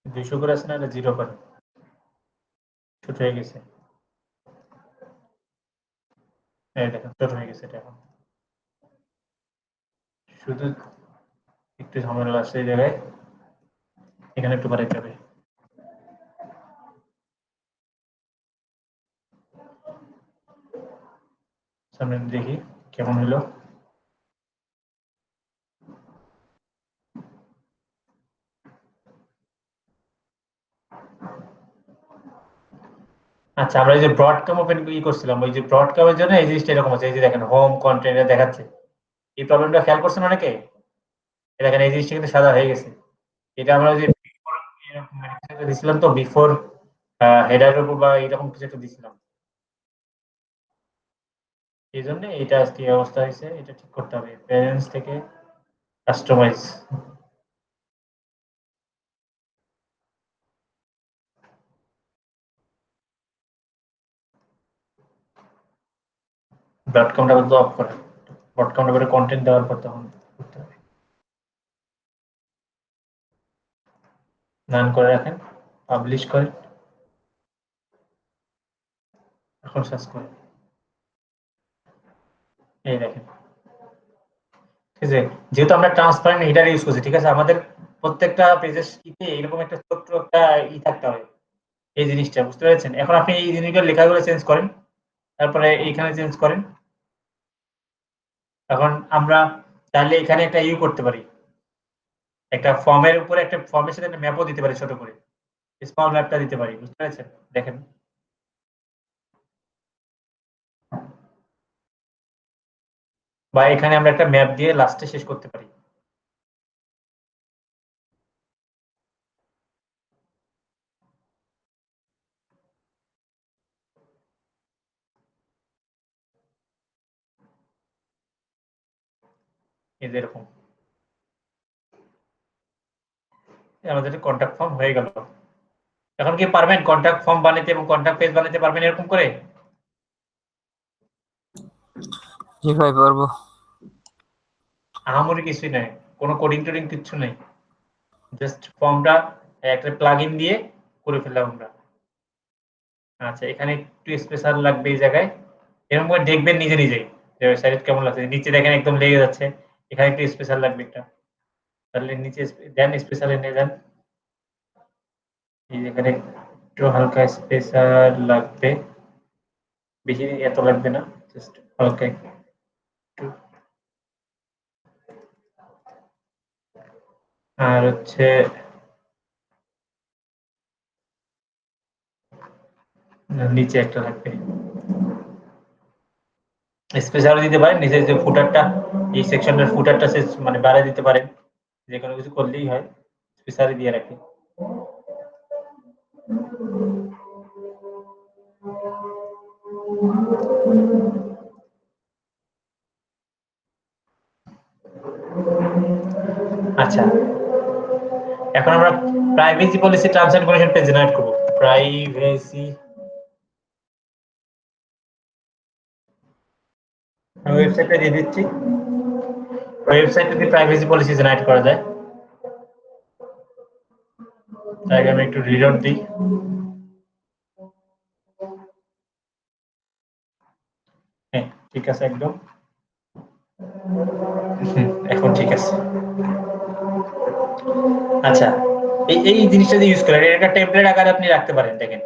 S2: 200 করে আছে না, এটা 0 করেন, ছোট হয়ে গেছে, এই দেখেন ছোট হয়ে গেছে এটা। এখন শুধু একটু ঝামেলা আছে এই জায়গায়, এখানে একটু বাড়াইতে হবে। সামনে দেখি কেমন হলো। আচ্ছা, আমরা এই যে ব্রডকাম ওপেন করছিলাম, ওই যে ব্রডকামের জন্য এই জিনিসটা এরকম আছে। এই যে দেখেন হোম কন্টেন্ট দেখাচ্ছে। এই প্রবলেমটা খেয়াল করছেন অনেকে? এই দেখেন এই জিনিসটা কিন্তু সাদা হয়ে গেছে। এটা আমরা ওই যে দিছিলাম তো বিফোর হেডারের উপর বা এরকম কিছু একটা দিছিলাম। এই জন্য এটা আজকে এই অবস্থা হয়েছে। এটা ঠিক করতে হবে প্যারেন্টস থেকে কাস্টমাইজ। ডট কমটা বলতে অফ করে, ডট কমটা করে কন্টেন্ট দেওয়ার পর তখন করতে হবে। রান করে রাখেন, পাবলিশ করেন, এখন সার্চ করেন। এই দেখেন, ঠিক আছে। যেহেতু আমরা ট্রান্সপারেন্ট হেডার ইউজ করছি, ঠিক আছে, আমাদের প্রত্যেকটা পেজের এরকম একটা ছোট্ট একটা থাকতে হবে। এই জিনিসটা বুঝতে পেরেছেন? এখন আপনি এই জিনিসগুলো লেখাগুলো চেঞ্জ করেন, তারপরে এইখানে চেঞ্জ করেন। এখন আমরা চাইলে এখানে একটা করতে পারি, একটা ফর্মের উপরে একটা ফর্মের সাথে একটা ম্যাপও দিতে পারি, ছোট করে স্মল ম্যাপটা দিতে পারি। বুঝতে পেরেছেন? দেখেন, বা এখানে আমরা একটা ম্যাপ দিয়ে লাস্টে শেষ করতে পারি। এই যে এরকম আমাদের কন্ট্যাক্ট ফর্ম হয়ে গেল। এখন কি পারবেন কন্ট্যাক্ট ফর্ম বানাতে এবং কন্ট্যাক্ট পেজ বানাতে পারবেন এরকম করে?
S3: জি ভাই পারবো।
S2: আহামরি কিছুই নাই, কোনো কোডিং টোডিং কিচ্ছু নেই, জাস্ট ফর্মটা একটা প্লাগইন দিয়ে করে ফেললাম আমরা। আচ্ছা, এখানে একটু স্পেশাল লাগবে এই জায়গায়, এরকম করে দেখবেন নিজে নিজেই যে ওয়েবসাইট কেমন লাগছে। নিচে দেখেন একদম লেগে যাচ্ছে, এখানে একটু স্পেশাল লাগবে একটা, তাহলে নিচে দেন, স্পেশাল এনে দেন। এই যেখানে একটু হালকা স্পেশাল লাগবে, বেশি এত লাগবে না, জাস্ট হালকা একটু। আর হচ্ছে নিচে একটা লাগবে, স্পেশাল দিতে পারেন। নিচে যে ফুটারটা, এই সেকশনের ফুটারটা মানে বাড়ায় দিতে পারেন, যে কোনো কিছু করলেই হয়, স্পেশালি দিয়ে রাখি। আচ্ছা, এখন আমরা privacy policy terms and condition page generate করব। প্রাইভেসি, ওয়েবসাইটে দিয়ে দিচ্ছি। ওয়েবসাইটে যদি প্রাইভেসি পলিসি জেনারেট করা যায়, তাই আমি একটু রিলোড দিই। হ্যাঁ, ঠিক আছে একদম। এখন ঠিক আছে। আচ্ছা, এই জিনিসটা দিয়ে ইউজ করেন, এটা টেমপ্লেট আকারে আপনি রাখতে পারেন। দেখেন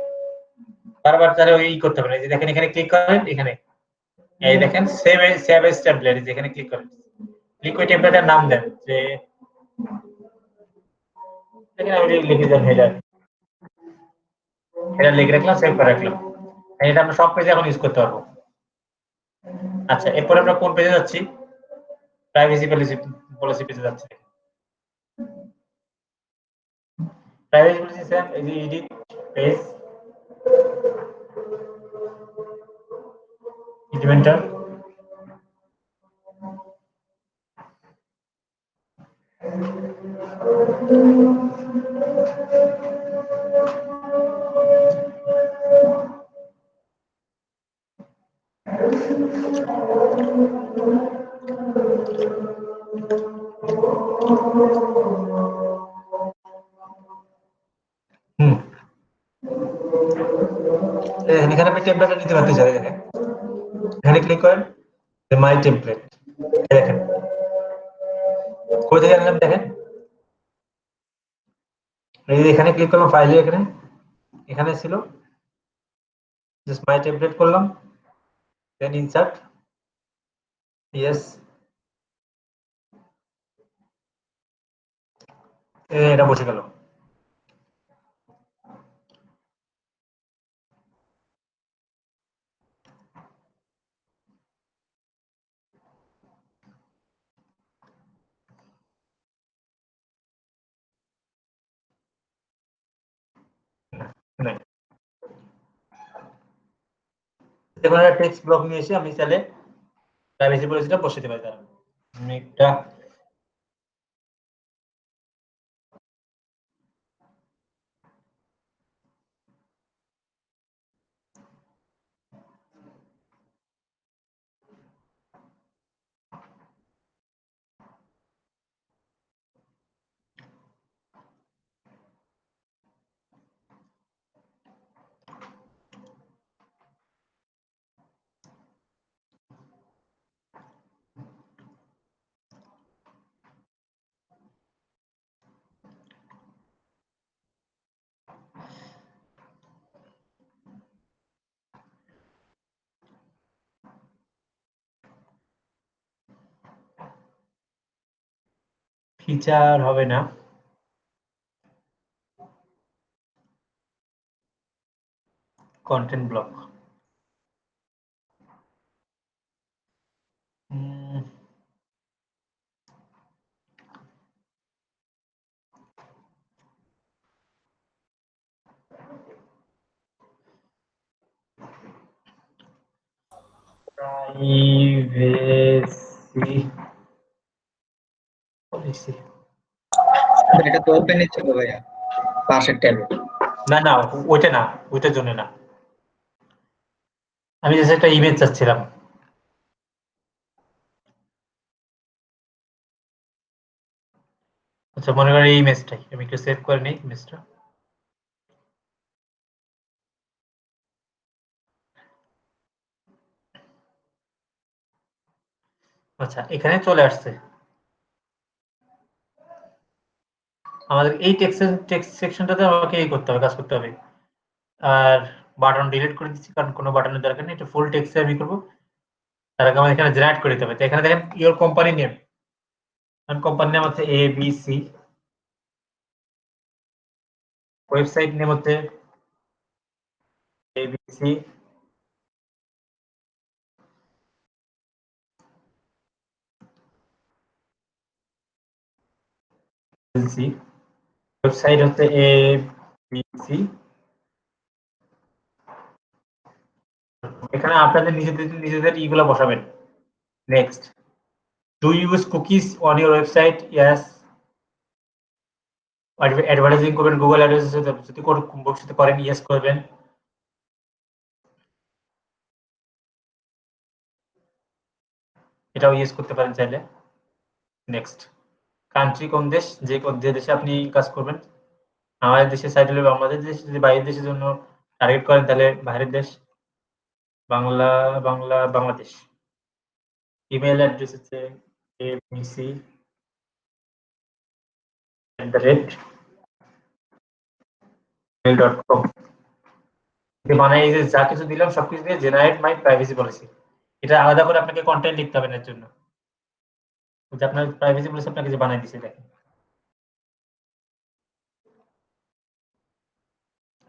S2: বারবার তাহলে ওই করতে পারেন। এই যে দেখেন এখানে ক্লিক করেন, এখানে এই দেখেন সেভ এজ টেমপ্লেট, যেখানে ক্লিক করেন, ক্লিক করে টেমপ্লেটের নাম দেন। যে দেখেন আমি লিখে দেন হেডার, হেডার লিখে রাখলাম, সেভ করে রাখলাম। এটা আমরা সব পেজে এখন ইউজ করতে পারবো। আচ্ছা, এরপর আমরা কোন পেজে যাচ্ছি? প্রাইভেসি পলিসি পেজে যাচ্ছি। প্রাইভেসি পলিসি সেভ, এই যে এডিট পেজ, ইনভেন্টর, হুম, এখানে আপনি টেমপ্লেট নিতে পারতে চাই। দেখেন এখানে ক্লিক করেন, মাই টেমপ্লেট, দেখেন কোথা থেকে আনলাম। দেখেন এই যে এখানে ক্লিক করলাম, ফাইলে এখানে এখানে ছিল, জাস্ট মাই টেমপ্লেট করলাম, দেন ইনসার্ট, ইয়েস, এটা বসে গেল। যেকোনো একটা টেক্সট ব্লক নিয়ে এসে আমি চাইলে প্রাইভেসি পলিসিটা বসাতে পারি। তার আমি একটা ফিচার হবে না, কন্টেন্ট ব্লক। প্রাইভেসি পলিসি,
S4: এটা তো ওপেন ছিল ভাইয়া পাশের ট্যাবে।
S2: না না ওইটা না, ওইটার জন্য না, আমি জাস্ট একটা ইমেজ চাচ্ছিলাম। আচ্ছা মনে করেন এই ইমেজটাই আমি একটু সেভ করে নিই ইমেজটা। আচ্ছা এখানে চলে আসছে আমাদের এই টেক্সট সেকশনটাতে আমাকে এই করতে হবে, কাজ করতে হবে। আর বাটন ডিলিট করে দিচ্ছি কারণ কোনো বাটনের দরকার নেই, এটা ফুল টেক্সটে আমি করবো। তার আগে আমাদের এখানে জেনারেট করে দিতে হবে। তো এখানে দেখেন your company name, company name হচ্ছে ABC, ওয়েবসাইট নেম হচ্ছে ABC, ওয়েবসাইট হচ্ছে ABC। এখানে আপনাদের নিজেদের ইগুলো বসাবেন। Next, do you use cookies on your website? Yes. Advertising করবেন গুগল অ্যাডভার্টাইজিং, যদি ভবিষ্যতে করেন ইয়েস করবেন। এটাও ইউজ করতে পারেন চাইলে। নেক্সট, কান্ট্রি কোন দেশ, যে দেশে আপনি কাজ করবেন। আমাদের দেশের সাইড হলে বাংলাদেশ দেশ, যদি বাইরের দেশের জন্য টার্গেট করেন তাহলে বাইরের দেশ। বাংলাদেশ। ইমেল অ্যাড্রেস হচ্ছে abc@gmail.com। মানে এই যে যা কিছু দিলাম সবকিছু দিয়ে জেনারেট মাই প্রাইভেসি পলিসি। এটা আলাদা করে আপনাকে কন্টেন্ট লিখতে হবে এর জন্য, যে আপনার প্রাইভেসি পলিসি আপনাকে যে বানাই দিছে দেখেন।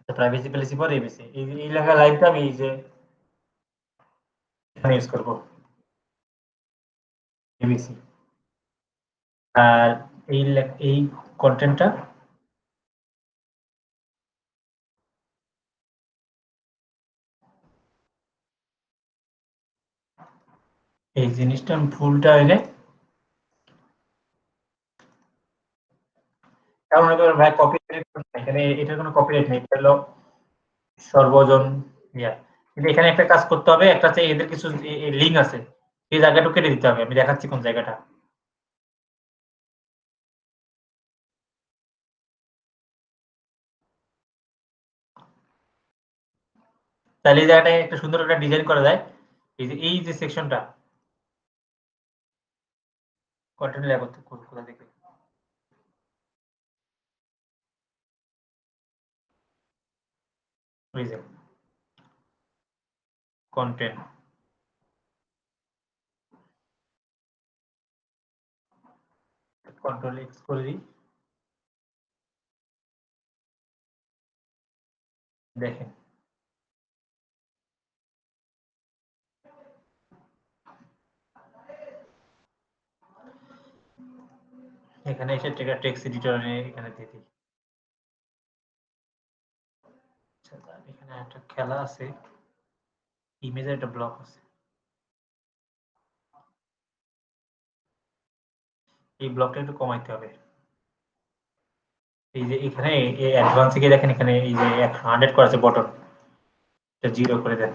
S2: প্রাইভেসি পলিসি ফর এবিসি, এই লেখা লাইনটা আমি এই যে এখানে ইউজ করব এবিসি। আর এই কন্টেন্টটা এই জিনিসটা আমি ফুলটা এনে, কারণ ভাই কপিরাইট এখানে, এটার কোনো কপিরাইট নেই, এটা হলো সর্বজন ইয়া। কিন্তু এখানে একটা কাজ করতে হবে, একটা হচ্ছে এদের কিছু লিঙ্ক আছে, এই জায়গাটা কেটে দিতে হবে। আমি দেখাচ্ছি কোন জায়গাটা। তাহলে এই জায়গাটায় একটা সুন্দর একটা ডিজাইন করা যায়। এই যে সেকশনটা কন্টেন্ট লেখা করতে খোলা দেখে ওই যে কন্টেন্ট, কন্ট্রোল এক্স করে দিই, দেখেন এখানে এসে টেক্সট এডিটর এখানে দিয়ে দিই। আচ্ছা, এখানে একটা খেলা আছে, ইমেজের একটা ব্লক আছে, এই ব্লকটা একটু কমাইতে হবে। এই যে এখানে এই অ্যাডভান্স থেকে দেখেন এখানে এই যে 100 করা আছে বটন, এটা 0 করে দেন।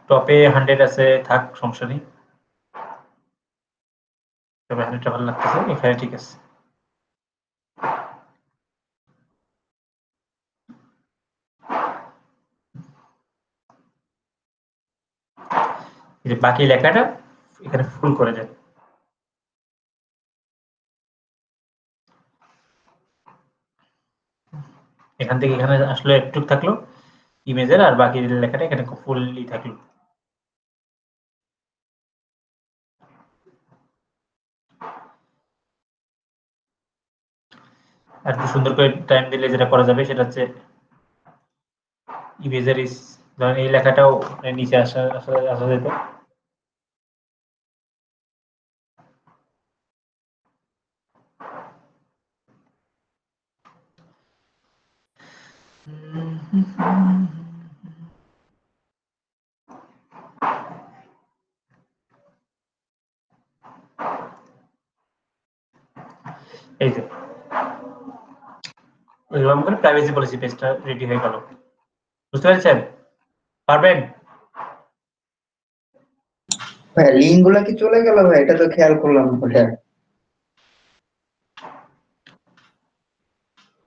S2: টপে 100 আছে, থাক সমস্যা নেই, তবে 100টা ভালো লাগতেছে এখানে, ঠিক আছে। এই যে বাকি লেখাটা এখানে ফুল করে দেন। এখান থেকে এখানে আসলে একটু থাকলো ইমেজের, আর বাকি লেখাটা এখানে ফুললি থাকলো। আর একটু সুন্দর করে টাইম দিলে যেটা করা যাবে সেটা হচ্ছে ইমেজের ধরেন এই লেখাটাও নিচে আসা যেত। এই যে এরকম করে প্রাইভেসি পলিসি পেজটা রেডি হয়ে গেল, বুঝতে পেরেছেন? পারবেন?
S4: ভাই লিঙ্ক গুলা কি চলে গেল ভাই? এটা তো খেয়াল করলাম না ভাই।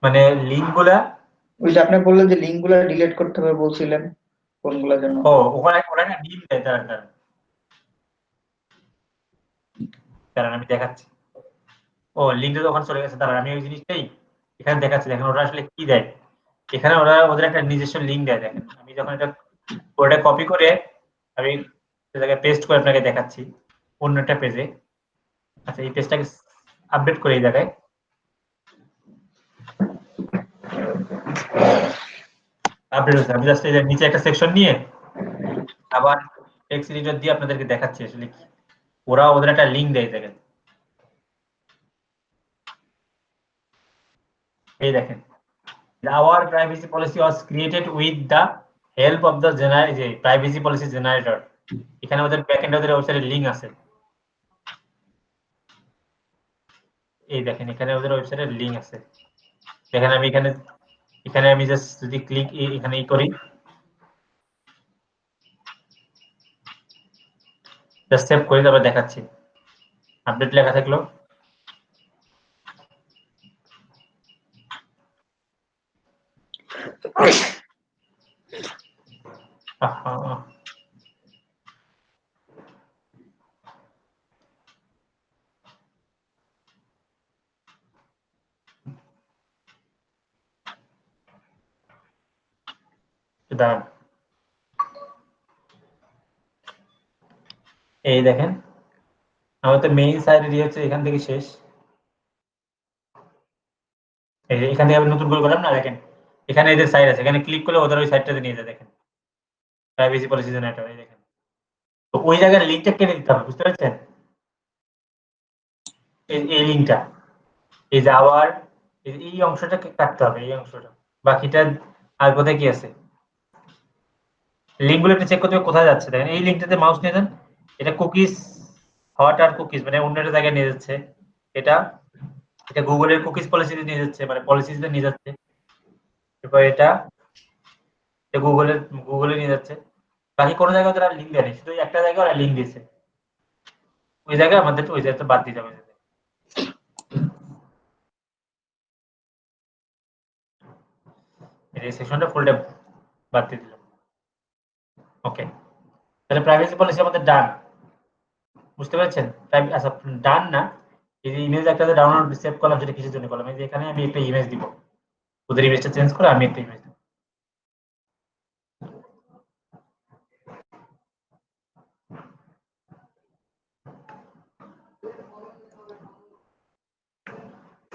S2: মানে লিঙ্ক গুলা,
S4: ওই যে আপনি বললেন যে লিঙ্ক গুলা ডিলিট করতে হবে বলছিলেন, কোনগুলা যেন?
S2: ও ওখানে ওরা না লিঙ্ক দেয়, দাঁড়ান আমি দেখাচ্ছি। ও লিঙ্কটা তো ওখানে চলে গেছে, দাঁড়ান আমি ওই জিনিসটাই এখানে দেখাচ্ছি। দেখেন ওরা আসলে কি দেয়, এখানে ওরা ওদের একটা নিজস্ব লিঙ্ক দেয়। দেখেন আমি যখন এটা ওটা কপি করে আমি জায়গায় পেস্ট করে আপনাকে দেখাচ্ছি অন্য একটা পেজে। আচ্ছা এই পেজটাকে আপডেট করে এই জায়গায় আপডেট হচ্ছে। আমি জাস্ট এই যে নিচে একটা সেকশন নিয়ে আবার টেক্সট এডিটর দিয়ে আপনাদেরকে দেখাচ্ছি আসলে কি ওরা ওদের একটা লিঙ্ক দেয়। দেখেন এই দেখেন, our privacy policy was created with the help of the privacy policy generator। এখানে ওদের ব্যাকএন্ড ওদের ওয়েবসাইটের লিংক আছে, এই দেখেন এখানে ওদের ওয়েবসাইটের লিংক আছে। দেখেন আমি এখানে আমি জাস্ট যদি ক্লিক এখানে করি, জাস্ট সেভ করে তারপর দেখাচ্ছি। আপডেট লেখা থাকলো, দাঁড়ান এই দেখেন আমাদের মেইন সাইট এরিয়া হচ্ছে এখান থেকে শেষ। এখান থেকে আমি নতুন করে করলাম না, দেখেন এখানে এদের সাইট আছে, এখানে ক্লিক করলে ওদের ওই সাইটটাতে নিয়ে যায়। দেখেন প্রাইভেসি পলিসি জেনারেটর, এই দেখেন। তো ওই জায়গার লিঙ্কটা কেটে দিতে হবে, বুঝতে পারছেন? এই লিঙ্কটা, এই যে আবার এই অংশটাকে কাটতে হবে, এই অংশটা, বাকিটা আর কোথায় কি আছে লিঙ্কগুলো একটু চেক করতে হবে কোথায় যাচ্ছে। দেখেন এই লিঙ্কটাতে মাউস নিয়ে যান, এটা কুকিজ হট আর কুকিজ মানে অন্য একটা জায়গায় নিয়ে যাচ্ছে। এটা গুগলের কুকিজ পলিসিতে নিয়ে যাচ্ছে, মানে পলিসিতে নিয়ে যাচ্ছে। এরপর এটা গুগলে নিয়ে যাচ্ছে। বাকি কোনো জায়গায় ওরা লিঙ্ক দেয়নি, শুধু একটা জায়গায় ওরা লিঙ্ক দিয়েছে, ওই জায়গায় আমাদের ওই জায়গাতে বাদ দিতে হবে। এই সেকশনটা ফুলটা বাদ দিয়ে দিলাম। ওকে, তাহলে প্রাইভেসি পলিসি আমাদের ডান, বুঝতে পারছেন? আচ্ছা ডান না, এই যে ইমেজ একটা ডাউনলোড সেভ করলাম সেটা কিসের জন্য করলাম? এই যে এখানে আমি একটা ইমেজ দিব, ওদের ইমেজটা চেঞ্জ করে আমি একটা ইমেজ দেব।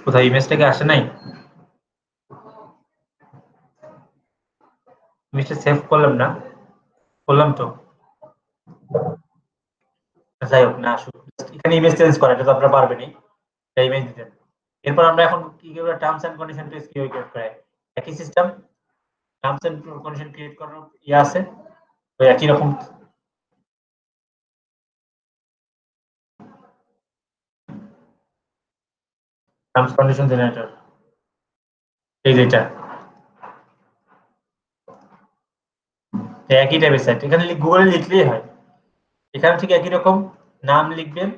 S2: কোথায় ইমেজটাকে আসে নাই? ইমেজটা সেভ করলাম না, করলাম তো, যাই হোক না আসুক, এখানে ইমেজ চেঞ্জ করা এটা তো আপনারা পারবেনই, এই ইমেজ দিতেন। এরপর আমরা এখন কি করব? টার্মস এন্ড কন্ডিশন টেস্ট কিভাবে করে একই system terms and condition create করার ইয়ে আছে, ওই একই রকম। টার্মস কন্ডিশন জেনারেটর এই যেটা একই টাইপের সাইট, এখানে গুগলে লিখলেই হয়। এখানে ঠিক একই রকম নাম লিখবেন,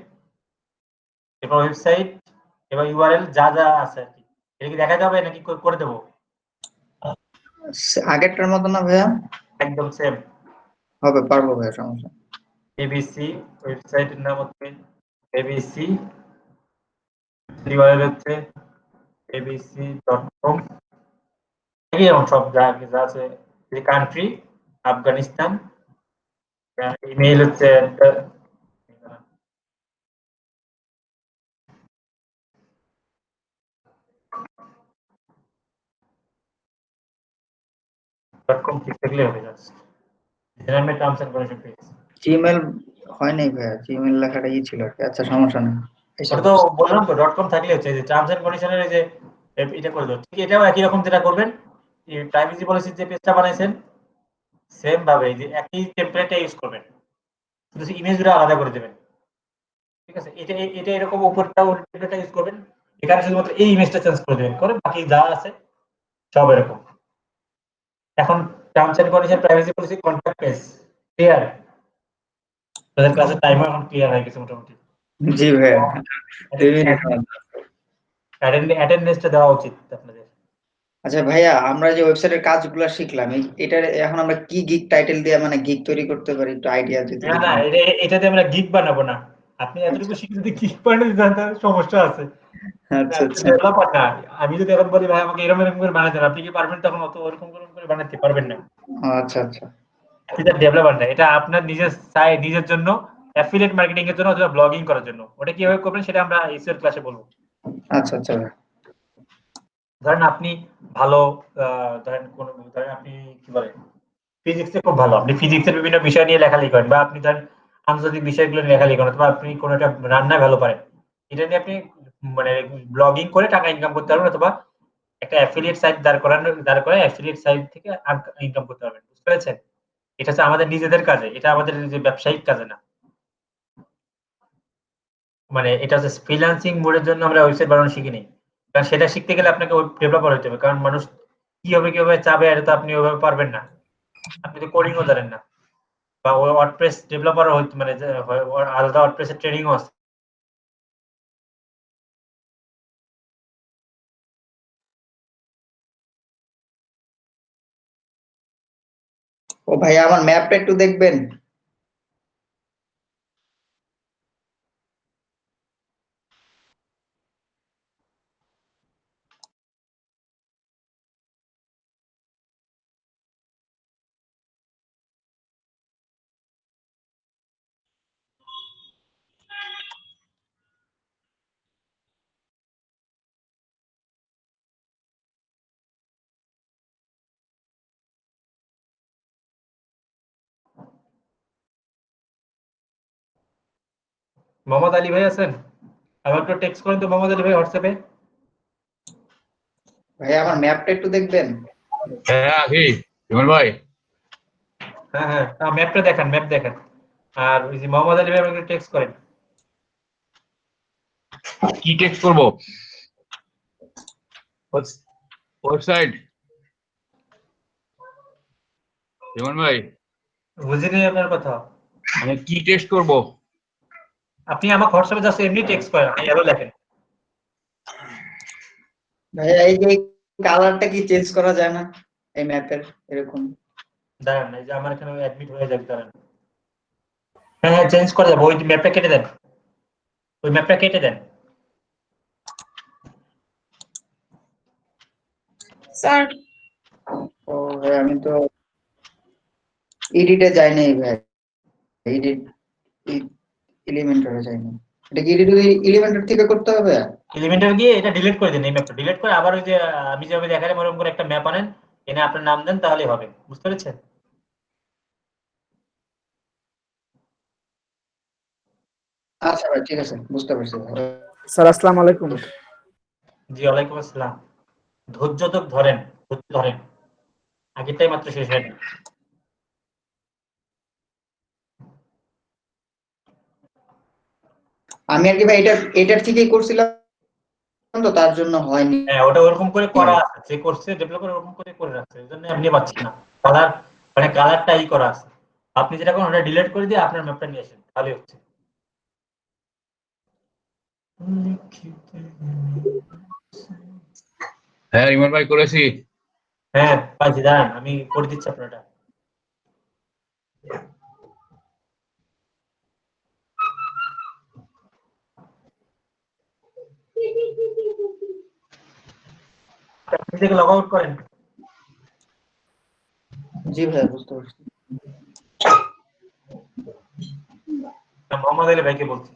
S2: এবার ওয়েবসাইট, এবার ইউআরএল যা যা আছে আর কি। এটা কি দেখা যাবে নাকি করে দেবো?
S4: আগেরটার মতো না ভাইয়া?
S2: একদম সেম
S4: হবে, পারবো ভাইয়া, সমস্যা।
S2: এবিসি ওয়েবসাইটের নাম হচ্ছে এবিসি, ইউআরএল হচ্ছে abc.com, এই রকম সব যা যা আছে। কান্ট্রি আফগানিস্তান, ইমেইল হচ্ছে .com ঠিক থাকলে হবে। Just general terms and condition page.
S4: Gmail হয় নাই ভাইয়া, জিমেল লেখাটা ছিল আর কি। আচ্ছা, সমস্যা নেই।
S2: ওটা তো বললাম তো .com থাকলে হচ্ছে যে টার্মস এন্ড কন্ডিশনের এই যে এটা করে দাও। ঠিক এটাও একই রকম যেটা করবেন, এই প্রাইভেসি পলিসির যে পেজটা বানাইছেন সেম ভাবে এই যে একই টেমপ্লেটটা ইউজ করবেন, শুধু ইমেজগুলো আলাদা করে দেবেন। ঠিক আছে, এটা এটা এরকম উপরটা টেমপ্লেটটা ইউজ করবেন, এখানে শুধুমাত্র এই ইমেজটা চেঞ্জ করে দেবেন, করে বাকি যা আছে সব এরকম। এখন terms and condition privacy policy contact page clear? তাদের ক্লাসের টাইমার এখন ক্লিয়ার হয়ে গেছে মোটামুটি।
S4: জি ভাইয়া, 2 মিনিট।
S2: অ্যাটেন্ডেন্সটা দেওয়া উচিত আপনাদের।
S4: আচ্ছা ভাইয়া, আমরা যে ওয়েবসাইটের কাজগুলো শিখলাম, এটার এখন আমরা কি গিগ টাইটেল দিয়ে মানে গিগ তৈরি করতে পারি, একটু আইডিয়া যদি
S2: না না, এটাতে আমরা গিগ বানাবো না। আপনি এতটুকু শিখে যদি গিগ বানাতে চান তাহলে সমস্যা আছে।
S4: আচ্ছা আচ্ছা
S2: ডেভেলপার না, আমি যদি এখন বলি ভাই আমাকে এরকম এরকম করে বানাতে হবে, আপনি কি পারবেন? তখন অত ওরকম করে বানাতে পারবেন না।
S4: আচ্ছা আচ্ছা
S2: এটা ডেভেলপার না, এটা আপনার নিজের সাইট, নিজের জন্য অ্যাফিলিয়েট মার্কেটিং এর জন্য অথবা ব্লগিং করার জন্য। ওটা কিভাবে করবেন সেটা আমরা এসইও এর ক্লাসে বলবো।
S4: আচ্ছা আচ্ছা ভাইয়া।
S2: ধরেন আপনি ভালো ধরেন আপনি কি বলে ফিজিক্সে খুব ভালো, আপনি ফিজিক্সের বিভিন্ন বিষয় নিয়ে লেখালেখি করেন, বা আপনি ধরেন আন্তর্জাতিক বিষয়গুলো নিয়ে লেখালেখি করেন, অথবা আপনি কোনো একটা রান্নায় ভালো পারেন, এটা নিয়ে আপনি মানে ব্লগিং করে টাকা ইনকাম করতে পারবেন, অথবা একটা অ্যাফিলিয়েট সাইট দাঁড় করে অ্যাফিলিয়েট সাইট থেকে ইনকাম করতে পারবেন। বুঝতে পেরেছেন? এটা হচ্ছে আমাদের নিজেদের কাজে, এটা আমাদের যে ব্যবসায়িক কাজে না। মানে এটা হচ্ছে ফ্রিল্যান্সিং মোডের জন্য আমরা ওয়েবসাইট বানানো শিখিনি, কারণ সেটা শিখতে গেলে আপনাকে ওয়েব ডেভেলপার হতে হবে, কারণ মানুষ কিভাবে চাবে এটা তো আপনি ওইভাবে পারবেন না, আপনি তো কোডিংও জানেন না, বা ওয়ার্ডপ্রেস ডেভেলপারও হইতে মানে আলাদা ওয়ার্ডপ্রেসের ট্রেনিংও আছে।
S4: ও ভাইয়া, আমার ম্যাপটা একটু দেখবেন?
S2: মোহাম্মদ আলী ভাই আছেন? আমার একটু টেক্সট করেন তো মোহাম্মদ আলী ভাই হোয়াটসঅ্যাপে।
S4: ভাইয়া, আমার ম্যাপটা একটু দেখবেন?
S5: হ্যাঁ কি বিমল ভাই?
S2: হ্যাঁ হ্যাঁ, ম্যাপটা দেখান, ম্যাপ দেখান। আর ওই যে মোহাম্মদ আলী ভাই আমাকে টেক্সট করেন।
S5: কি টেক্সট করবো? ওয়েবসাইট বিমল ভাই,
S2: বুঝিনি আপনার কথা।
S5: মানে কি টেক্সট করবো?
S2: আপনি আমাকে হোয়াটসঅ্যাপে জাস্ট এমনি টেক্সট করেন, হ্যালো লেখেন।
S4: ভাইয়া, এই যে কালারটা কি চেঞ্জ করা যায় না এই ম্যাপের এরকম?
S2: দাঁড়ান, এই যে আমার এখানে অ্যাডমিট হয়ে যাবে, দাঁড়ান। হ্যাঁ হ্যাঁ, চেঞ্জ করা যাবে, ওই ম্যাপটা কেটে দেন, ওই ম্যাপটা কেটে দেন।
S1: স্যার
S4: ও ভাই, আমি তো এডিটে যাই নাই ভাই, এডিট এলিমেন্টরে যাই নাই। এটা কি এডিট এলিমেন্টর থেকে করতে হবে?
S2: এলিমেন্টার গিয়ে এটা ডিলিট করে দিন, এই ম্যাপটা ডিলিট করে আবার ওই যে আমি যেভাবে দেখালাম ওরকম করে একটা ম্যাপ আনেন, এনে আপনার নাম দেন, তাহলেই হবে। বুঝতে পেরেছেন?
S4: আচ্ছা ভাই, ঠিক আছে, বুঝতে পারছি ভাই।
S8: স্যার আসসালামু আলাইকুম।
S2: জি ওয়ালাইকুম আসসালাম। ধৈর্য তো ধরেন, ধৈর্য ধরেন। আগেরটাই মাত্র শেষ হয়নি।
S4: আমি আর কি ভাই এটার থেকেই করছিলাম তো তার জন্য হয়নি।
S2: হ্যাঁ, ওটা ওরকম করে করা আছে, যে করছে ডেভেলপার ওরকম করে রাখছে, এজন্য আপনি পাচ্ছেন না। কালার মানে কালারটাই করা আছে। আপনি যেটা করেন ওটা ডিলিট করে দিয়ে আপনার ম্যাপটা নিয়ে আসেন, তাহলে হচ্ছে।
S5: হ্যাঁ ইমন ভাই করেছি।
S2: হ্যাঁ পাইছি, দাঁড়ান আমি করে দিচ্ছি আপনারটা। আপনি থেকে লগ আউট করেন।
S4: জি ভাই বুঝতে পারছি।
S2: মোহাম্মদ আলী ভাইকে বলছি।